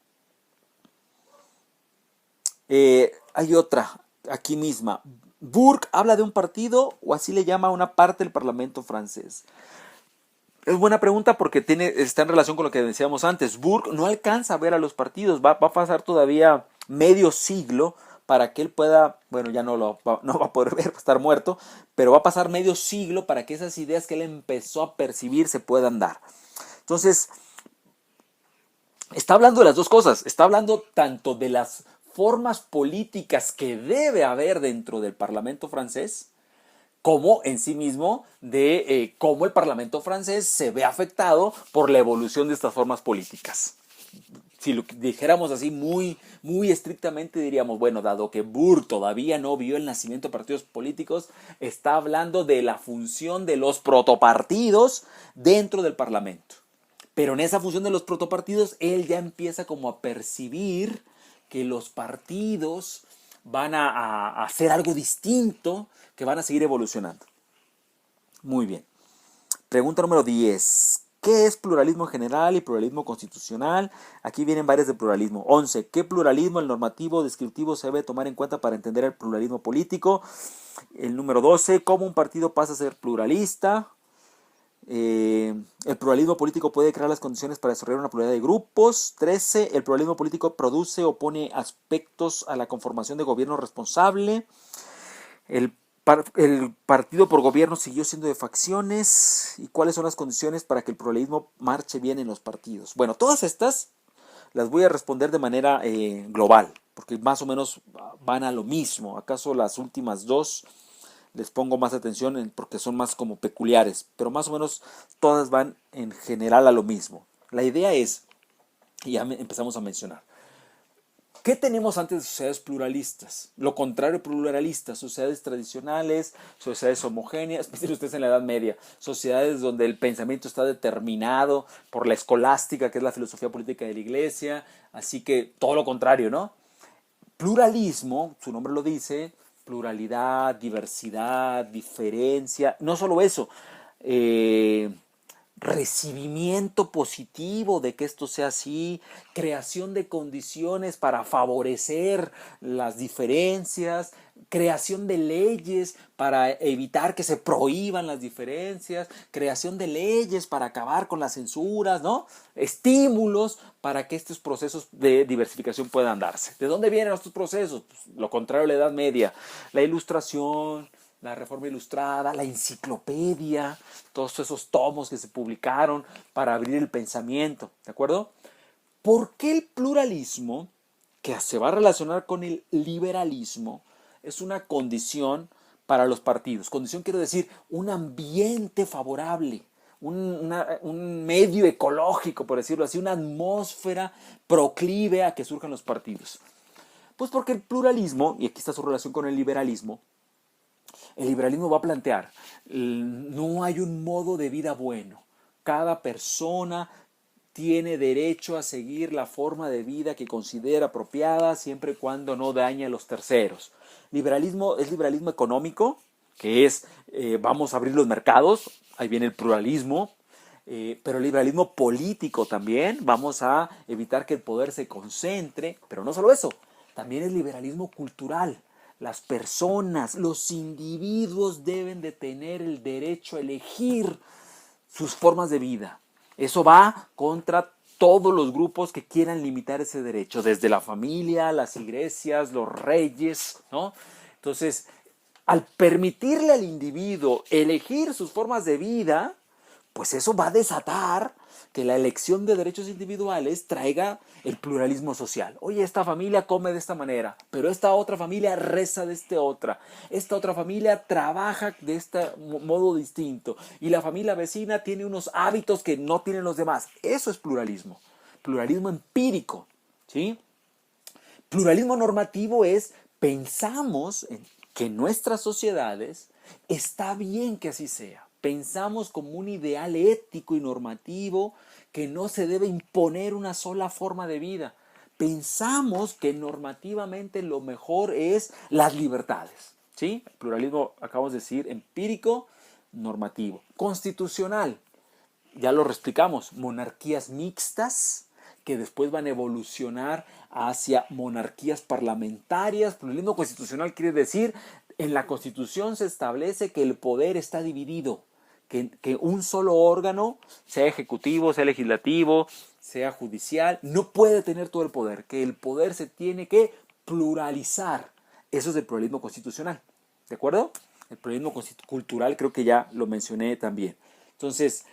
[SPEAKER 1] Hay otra aquí misma. Burke habla de un partido, o así le llama a una parte del Parlamento francés. Es buena pregunta porque está en relación con lo que decíamos antes. Burke no alcanza a ver a los partidos. Va a pasar todavía medio siglo para que él pueda, bueno, ya no va a poder ver, va a estar muerto, pero va a pasar medio siglo para que esas ideas que él empezó a percibir se puedan dar. Entonces, está hablando de las dos cosas. Está hablando tanto de las formas políticas que debe haber dentro del Parlamento francés, como en sí mismo de cómo el Parlamento francés se ve afectado por la evolución de estas formas políticas. Si lo dijéramos así muy estrictamente, diríamos, bueno, dado que Burke todavía no vio el nacimiento de partidos políticos, está hablando de la función de los protopartidos dentro del Parlamento. Pero en esa función de los protopartidos, él ya empieza como a percibir que los partidos van a hacer algo distinto, que van a seguir evolucionando. Muy bien. Pregunta número 10. ¿Qué es pluralismo general y pluralismo constitucional? Aquí vienen varias de pluralismo. 11. ¿Qué pluralismo, el normativo, descriptivo se debe tomar en cuenta para entender el pluralismo político? El número 12. ¿Cómo un partido pasa a ser pluralista? El pluralismo político puede crear las condiciones para desarrollar una pluralidad de grupos. 13. El pluralismo político produce o pone aspectos a la conformación de gobierno responsable. El partido por gobierno siguió siendo de facciones. ¿Y cuáles son las condiciones para que el pluralismo marche bien en los partidos? Bueno, todas estas las voy a responder de manera global, porque más o menos van a lo mismo. ¿Acaso las últimas dos les pongo más atención porque son más como peculiares? Pero más o menos todas van en general a lo mismo. La idea es, y ya empezamos a mencionar, ¿qué tenemos antes de sociedades pluralistas? Lo contrario pluralistas, sociedades tradicionales, sociedades homogéneas, piensen ustedes en la Edad Media, sociedades donde el pensamiento está determinado por la escolástica, que es la filosofía política de la Iglesia, así que todo lo contrario, ¿no? Pluralismo, su nombre lo dice, pluralidad, diversidad, diferencia, no solo eso, recibimiento positivo de que esto sea así, creación de condiciones para favorecer las diferencias, creación de leyes para evitar que se prohíban las diferencias, creación de leyes para acabar con las censuras, ¿no? Estímulos para que estos procesos de diversificación puedan darse. ¿De dónde vienen estos procesos? Pues, lo contrario a la Edad Media, la Ilustración, la Reforma Ilustrada, la Enciclopedia, todos esos tomos que se publicaron para abrir el pensamiento, ¿de acuerdo? ¿Por qué el pluralismo, que se va a relacionar con el liberalismo, es una condición para los partidos? Condición quiero decir un ambiente favorable, un medio ecológico, por decirlo así, una atmósfera proclive a que surjan los partidos? Pues porque el pluralismo, y aquí está su relación con el liberalismo va a plantear, no hay un modo de vida bueno. Cada persona tiene derecho a seguir la forma de vida que considera apropiada siempre y cuando no dañe a los terceros. Liberalismo es liberalismo económico, que es vamos a abrir los mercados, ahí viene el pluralismo, pero el liberalismo político también, vamos a evitar que el poder se concentre, pero no solo eso, también es liberalismo cultural. Las personas, los individuos deben de tener el derecho a elegir sus formas de vida. Eso va contra todos los grupos que quieran limitar ese derecho, desde la familia, las iglesias, los reyes, ¿no? Entonces, al permitirle al individuo elegir sus formas de vida, pues eso va a desatar que la elección de derechos individuales traiga el pluralismo social. Oye, esta familia come de esta manera, pero esta otra familia reza de esta otra familia trabaja de este modo distinto, y la familia vecina tiene unos hábitos que no tienen los demás. Eso es pluralismo empírico, ¿sí? Pluralismo normativo es, pensamos que en nuestras sociedades está bien que así sea. Pensamos como un ideal ético y normativo que no se debe imponer una sola forma de vida. Pensamos que normativamente lo mejor es las libertades, ¿sí? Pluralismo, acabamos de decir, empírico, normativo. Constitucional, ya lo explicamos, monarquías mixtas que después van a evolucionar hacia monarquías parlamentarias. Pluralismo constitucional quiere decir, en la Constitución se establece que el poder está dividido, que un solo órgano, sea ejecutivo, sea legislativo, sea judicial, no puede tener todo el poder, que el poder se tiene que pluralizar. Eso es el pluralismo constitucional, ¿de acuerdo? El pluralismo cultural creo que ya lo mencioné también. Entonces,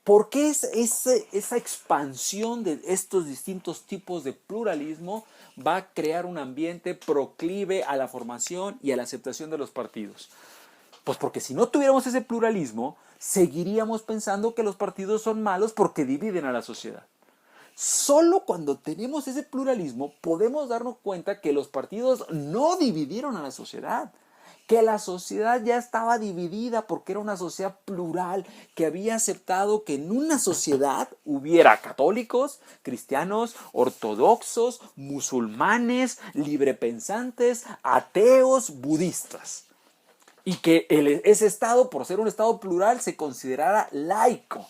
[SPEAKER 1] ¿por qué esa expansión de estos distintos tipos de pluralismo va a crear un ambiente proclive a la formación y a la aceptación de los partidos? Pues porque si no tuviéramos ese pluralismo, seguiríamos pensando que los partidos son malos porque dividen a la sociedad. Solo cuando tenemos ese pluralismo podemos darnos cuenta que los partidos no dividieron a la sociedad, que la sociedad ya estaba dividida porque era una sociedad plural, que había aceptado que en una sociedad hubiera católicos, cristianos, ortodoxos, musulmanes, librepensantes, ateos, budistas. Y que ese Estado, por ser un Estado plural, se considerara laico.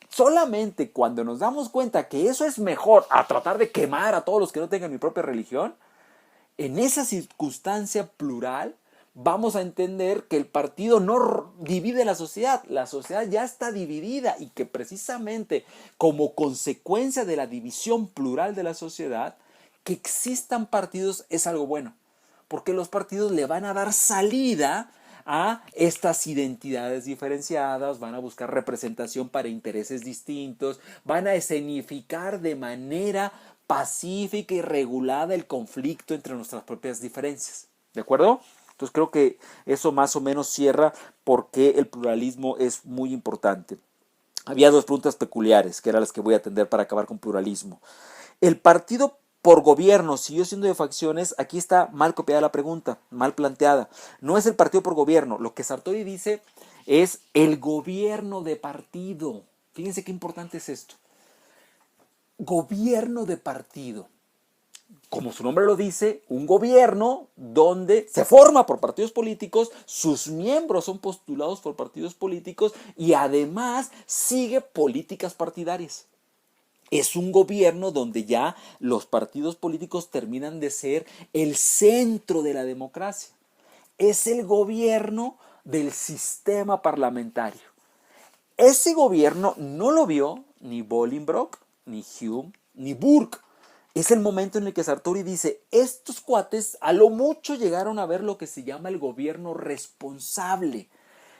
[SPEAKER 1] Solamente cuando nos damos cuenta que eso es mejor a tratar de quemar a todos los que no tengan mi propia religión, en esa circunstancia plural vamos a entender que el partido no divide la sociedad ya está dividida, y que precisamente como consecuencia de la división plural de la sociedad, que existan partidos es algo bueno, porque los partidos le van a dar salida a estas identidades diferenciadas, van a buscar representación para intereses distintos, van a escenificar de manera pacífica y regulada el conflicto entre nuestras propias diferencias. ¿De acuerdo? Entonces creo que eso más o menos cierra por qué el pluralismo es muy importante. Había dos preguntas peculiares, que eran las que voy a atender para acabar con pluralismo. ¿El partido por gobierno siguió siendo de facciones? Aquí está mal copiada la pregunta, mal planteada. No es el partido por gobierno. Lo que Sartori dice es el gobierno de partido. Fíjense qué importante es esto. Gobierno de partido. Como su nombre lo dice, un gobierno donde se forma por partidos políticos, sus miembros son postulados por partidos políticos y además sigue políticas partidarias. Es un gobierno donde ya los partidos políticos terminan de ser el centro de la democracia. Es el gobierno del sistema parlamentario. Ese gobierno no lo vio ni Bolingbroke, ni Hume, ni Burke. Es el momento en el que Sartori dice, estos cuates a lo mucho llegaron a ver lo que se llama el gobierno responsable.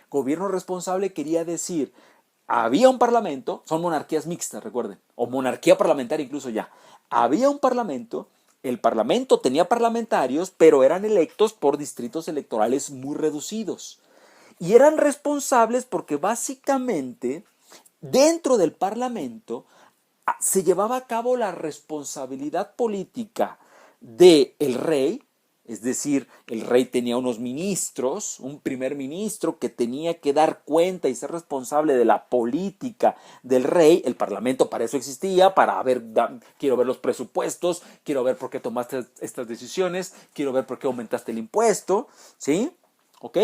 [SPEAKER 1] Gobierno responsable quería decir, había un parlamento, son monarquías mixtas, recuerden, o monarquía parlamentaria incluso ya. Había un parlamento, el parlamento tenía parlamentarios, pero eran electos por distritos electorales muy reducidos. Y eran responsables porque básicamente dentro del Parlamento se llevaba a cabo la responsabilidad política del rey, es decir, el rey tenía unos ministros, un primer ministro que tenía que dar cuenta y ser responsable de la política del rey. El parlamento para eso existía, para ver, quiero ver los presupuestos, quiero ver por qué tomaste estas decisiones, quiero ver por qué aumentaste el impuesto, ¿sí? ¿Ok?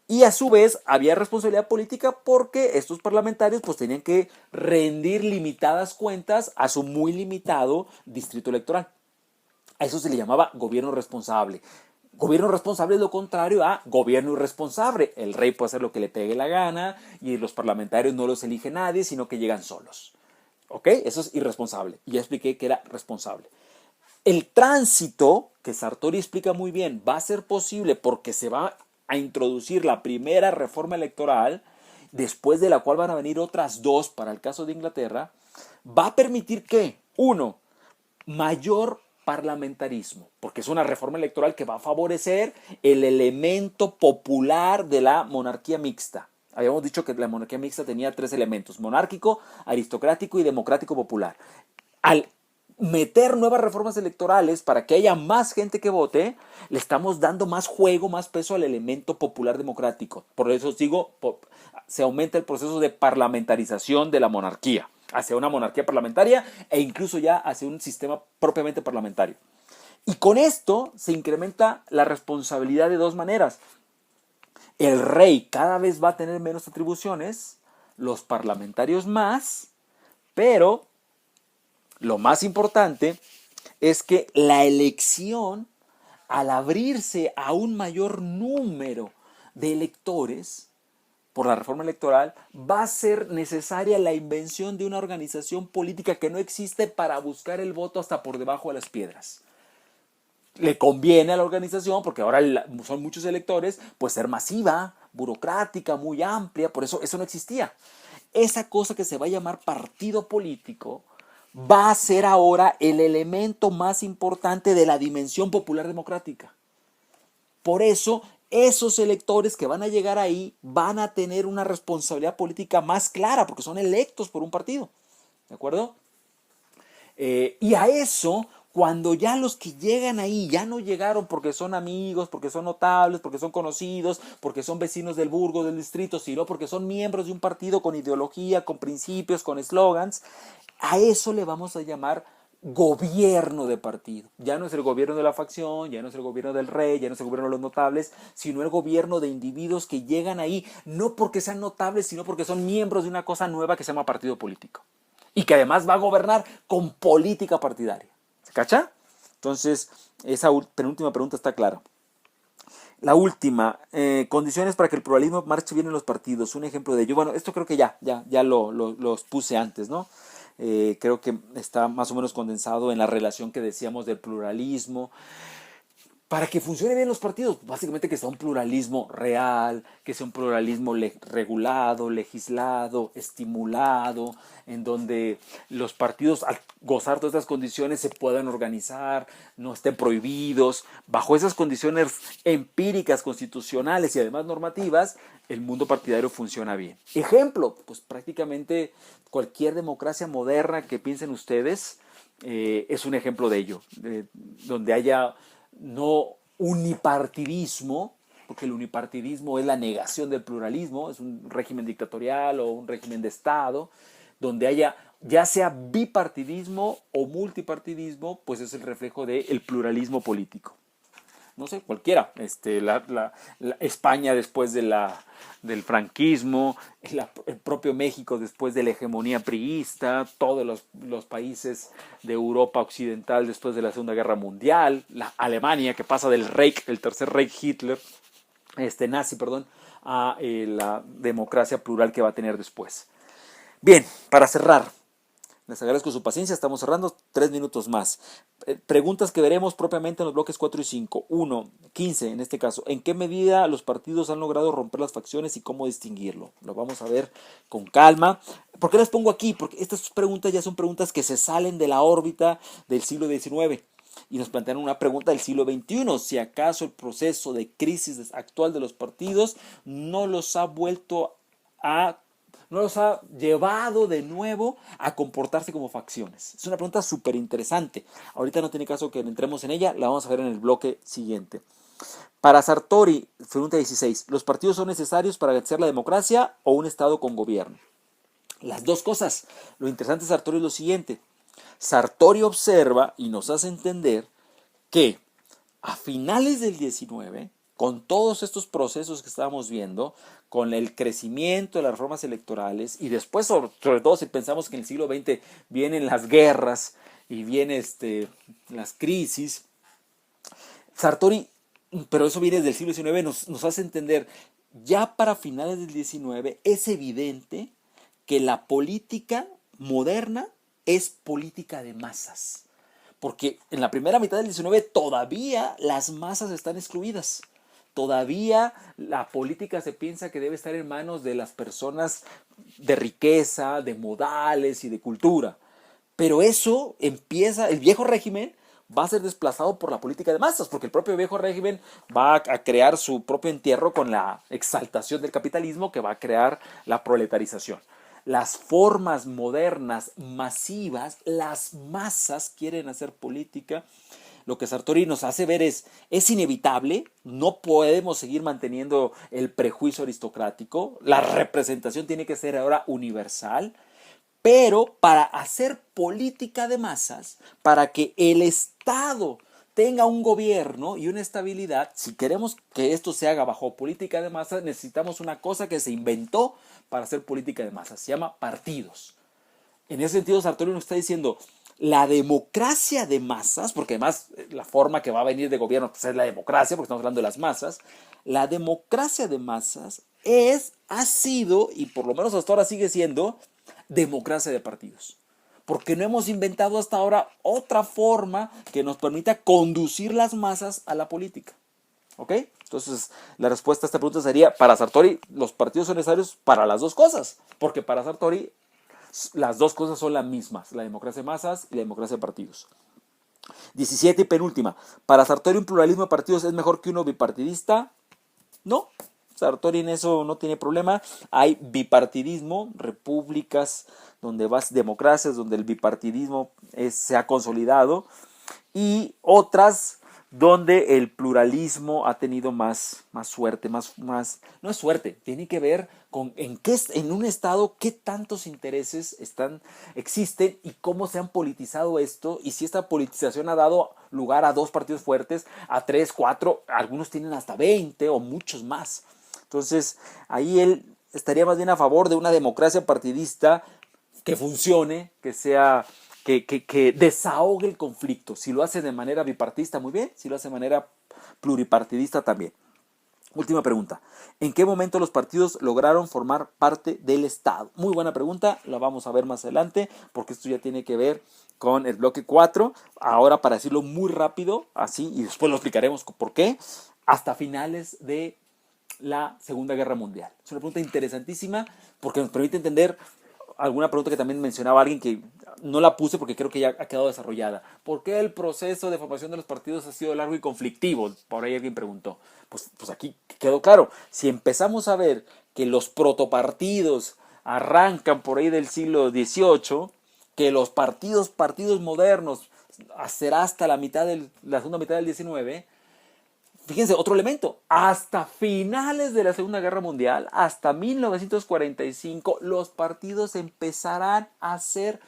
[SPEAKER 1] Y a su vez había responsabilidad política porque estos parlamentarios pues tenían que rendir limitadas cuentas a su muy limitado distrito electoral. A eso se le llamaba gobierno responsable. Gobierno responsable es lo contrario a gobierno irresponsable. El rey puede hacer lo que le pegue la gana y los parlamentarios no los elige nadie, sino que llegan solos. ¿Ok? Eso es irresponsable. Y ya expliqué que era responsable. El tránsito, que Sartori explica muy bien, va a ser posible porque se va a introducir la primera reforma electoral, después de la cual van a venir otras dos para el caso de Inglaterra, va a permitir que, uno, mayor parlamentarismo, porque es una reforma electoral que va a favorecer el elemento popular de la monarquía mixta. Habíamos dicho que la monarquía mixta tenía 3 elementos: monárquico, aristocrático y democrático popular. Al meter nuevas reformas electorales para que haya más gente que vote, le estamos dando más juego, más peso al elemento popular democrático. Por eso os digo, se aumenta el proceso de parlamentarización de la monarquía, hacia una monarquía parlamentaria e incluso ya hacia un sistema propiamente parlamentario. Y con esto se incrementa la responsabilidad de dos maneras. El rey cada vez va a tener menos atribuciones, los parlamentarios más, pero lo más importante es que la elección, al abrirse a un mayor número de electores por la reforma electoral, va a ser necesaria la invención de una organización política que no existe para buscar el voto hasta por debajo de las piedras. Le conviene a la organización, porque ahora son muchos electores, pues ser masiva, burocrática, muy amplia, por eso no existía. Esa cosa que se va a llamar partido político va a ser ahora el elemento más importante de la dimensión popular democrática. Por eso, esos electores que van a llegar ahí van a tener una responsabilidad política más clara, porque son electos por un partido. ¿De acuerdo? Y a eso, cuando ya los que llegan ahí ya no llegaron porque son amigos, porque son notables, porque son conocidos, porque son vecinos del burgo, del distrito, sino porque son miembros de un partido con ideología, con principios, con eslogans, a eso le vamos a llamar gobierno de partido. Ya no es el gobierno de la facción, ya no es el gobierno del rey, ya no es el gobierno de los notables, sino el gobierno de individuos que llegan ahí no porque sean notables, sino porque son miembros de una cosa nueva que se llama partido político. Y que además va a gobernar con política partidaria. ¿Se cacha? Entonces, esa penúltima pregunta está clara. La última, condiciones para que el pluralismo marche bien en los partidos. Un ejemplo de ello. Bueno, esto creo que ya los puse antes, ¿no? Creo que está más o menos condensado en la relación que decíamos del pluralismo. Para que funcione bien los partidos, básicamente que sea un pluralismo real, que sea un pluralismo regulado, legislado, estimulado, en donde los partidos al gozar de estas condiciones se puedan organizar, no estén prohibidos. Bajo esas condiciones empíricas, constitucionales y además normativas, el mundo partidario funciona bien. Ejemplo, pues prácticamente cualquier democracia moderna que piensen ustedes es un ejemplo de ello, donde haya no unipartidismo, porque el unipartidismo es la negación del pluralismo, es un régimen dictatorial o un régimen de Estado, donde haya ya sea bipartidismo o multipartidismo, pues es el reflejo del pluralismo político. No sé, cualquiera. La España después del franquismo, el propio México después de la hegemonía priista, todos los países de Europa occidental después de la Segunda Guerra Mundial, la Alemania que pasa del Reich, el tercer Reich Hitler, nazi, perdón, a la democracia plural que va a tener después. Bien, para cerrar, les agradezco su paciencia, estamos cerrando 3 minutos más. Preguntas que veremos propiamente en los bloques 4 y 5. 1, 15 en este caso. ¿En qué medida los partidos han logrado romper las facciones y cómo distinguirlo? Lo vamos a ver con calma. ¿Por qué las pongo aquí? Porque estas preguntas ya son preguntas que se salen de la órbita del siglo XIX y nos plantean una pregunta del siglo XXI. Si acaso el proceso de crisis actual de los partidos no los ha vuelto a llevado de nuevo a comportarse como facciones? Es una pregunta súper interesante. Ahorita no tiene caso que entremos en ella, la vamos a ver en el bloque siguiente. Para Sartori, pregunta 16, ¿los partidos son necesarios para garantizar la democracia o un Estado con gobierno? Las dos cosas. Lo interesante de Sartori es lo siguiente. Sartori observa y nos hace entender que a finales del 19, con todos estos procesos que estábamos viendo, con el crecimiento de las reformas electorales y después, sobre todo si pensamos que en el siglo XX vienen las guerras y vienen las crisis, Sartori, pero eso viene desde el siglo XIX, nos hace entender, ya para finales del XIX es evidente que la política moderna es política de masas. Porque en la primera mitad del 19 todavía las masas están excluidas. Todavía la política se piensa que debe estar en manos de las personas de riqueza, de modales y de cultura. Pero eso empieza, el viejo régimen va a ser desplazado por la política de masas, porque el propio viejo régimen va a crear su propio entierro con la exaltación del capitalismo que va a crear la proletarización. Las formas modernas, masivas, las masas quieren hacer política. Lo que Sartori nos hace ver es inevitable, no podemos seguir manteniendo el prejuicio aristocrático, la representación tiene que ser ahora universal, pero para hacer política de masas, para que el Estado tenga un gobierno y una estabilidad, si queremos que esto se haga bajo política de masas, necesitamos una cosa que se inventó para hacer política de masas, se llama partidos. En ese sentido, Sartori nos está diciendo, la democracia de masas, porque además la forma que va a venir de gobierno pues es la democracia, porque estamos hablando de las masas, la democracia de masas ha sido, y por lo menos hasta ahora sigue siendo, democracia de partidos. Porque no hemos inventado hasta ahora otra forma que nos permita conducir las masas a la política. ¿Ok? Entonces, la respuesta a esta pregunta sería, para Sartori, los partidos son necesarios para las dos cosas. Porque para Sartori, las dos cosas son las mismas, la democracia de masas y la democracia de partidos. 17 y penúltima. Para Sartori, un pluralismo de partidos es mejor que uno bipartidista. No, Sartori en eso no tiene problema. Hay bipartidismo, repúblicas donde vas democracias, donde el bipartidismo se ha consolidado, y otras donde el pluralismo ha tenido más suerte, no es suerte, tiene que ver con en un estado qué tantos intereses existen y cómo se han politizado esto, y si esta politización ha dado lugar a dos partidos fuertes, a 3, 4, algunos tienen hasta 20 o muchos más. Entonces ahí él estaría más bien a favor de una democracia partidista que funcione, que sea que desahogue el conflicto. Si lo hace de manera bipartidista, muy bien. Si lo hace de manera pluripartidista, también. Última pregunta. ¿En qué momento los partidos lograron formar parte del Estado? Muy buena pregunta, la vamos a ver más adelante, porque esto ya tiene que ver con el bloque 4. Ahora, para decirlo muy rápido, así, y después lo explicaremos por qué, hasta finales de la Segunda Guerra Mundial. Es una pregunta interesantísima porque nos permite entender alguna pregunta que también mencionaba alguien, que no la puse porque creo que ya ha quedado desarrollada. ¿Por qué el proceso de formación de los partidos ha sido largo y conflictivo? Por ahí alguien preguntó. Pues aquí quedó claro. Si empezamos a ver que los protopartidos arrancan por ahí del siglo XVIII, que los partidos modernos será hasta la segunda mitad del XIX, fíjense, otro elemento, hasta finales de la Segunda Guerra Mundial, hasta 1945, los partidos empezarán a ser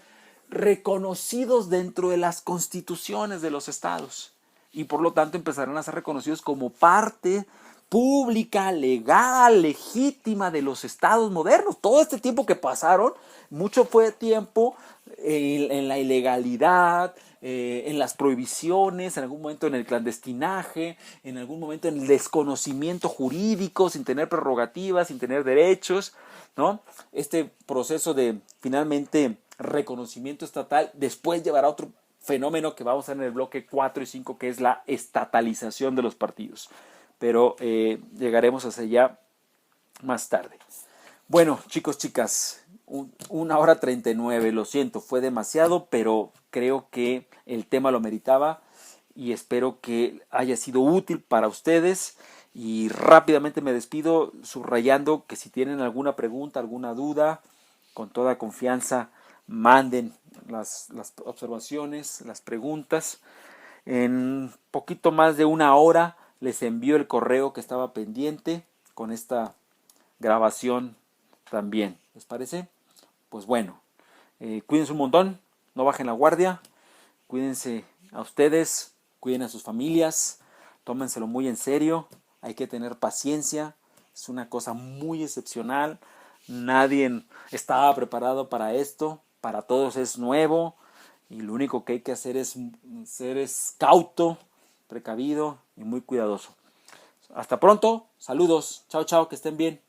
[SPEAKER 1] reconocidos dentro de las constituciones de los estados y por lo tanto empezarán a ser reconocidos como parte pública, legal, legítima de los estados modernos. Todo este tiempo que pasaron, mucho fue tiempo en la ilegalidad, en las prohibiciones, en algún momento en el clandestinaje, en algún momento en el desconocimiento jurídico, sin tener prerrogativas, sin tener derechos, ¿no? Este proceso de finalmente reconocimiento estatal después llevará a otro fenómeno que vamos a ver en el bloque 4 y 5, que es la estatalización de los partidos. Pero llegaremos hacia allá más tarde. Bueno, chicos, chicas, 1:39, lo siento, fue demasiado, pero creo que el tema lo meritaba y espero que haya sido útil para ustedes. Y rápidamente me despido subrayando que si tienen alguna pregunta, alguna duda, con toda confianza manden las observaciones, las preguntas. En poquito más de una hora les envío el correo que estaba pendiente con esta grabación también. ¿Les parece? Pues bueno, cuídense un montón, no bajen la guardia, cuídense a ustedes, cuiden a sus familias, tómenselo muy en serio, hay que tener paciencia, es una cosa muy excepcional, nadie estaba preparado para esto, para todos es nuevo y lo único que hay que hacer es ser cauto, precavido y muy cuidadoso. Hasta pronto, saludos, chao chao, que estén bien.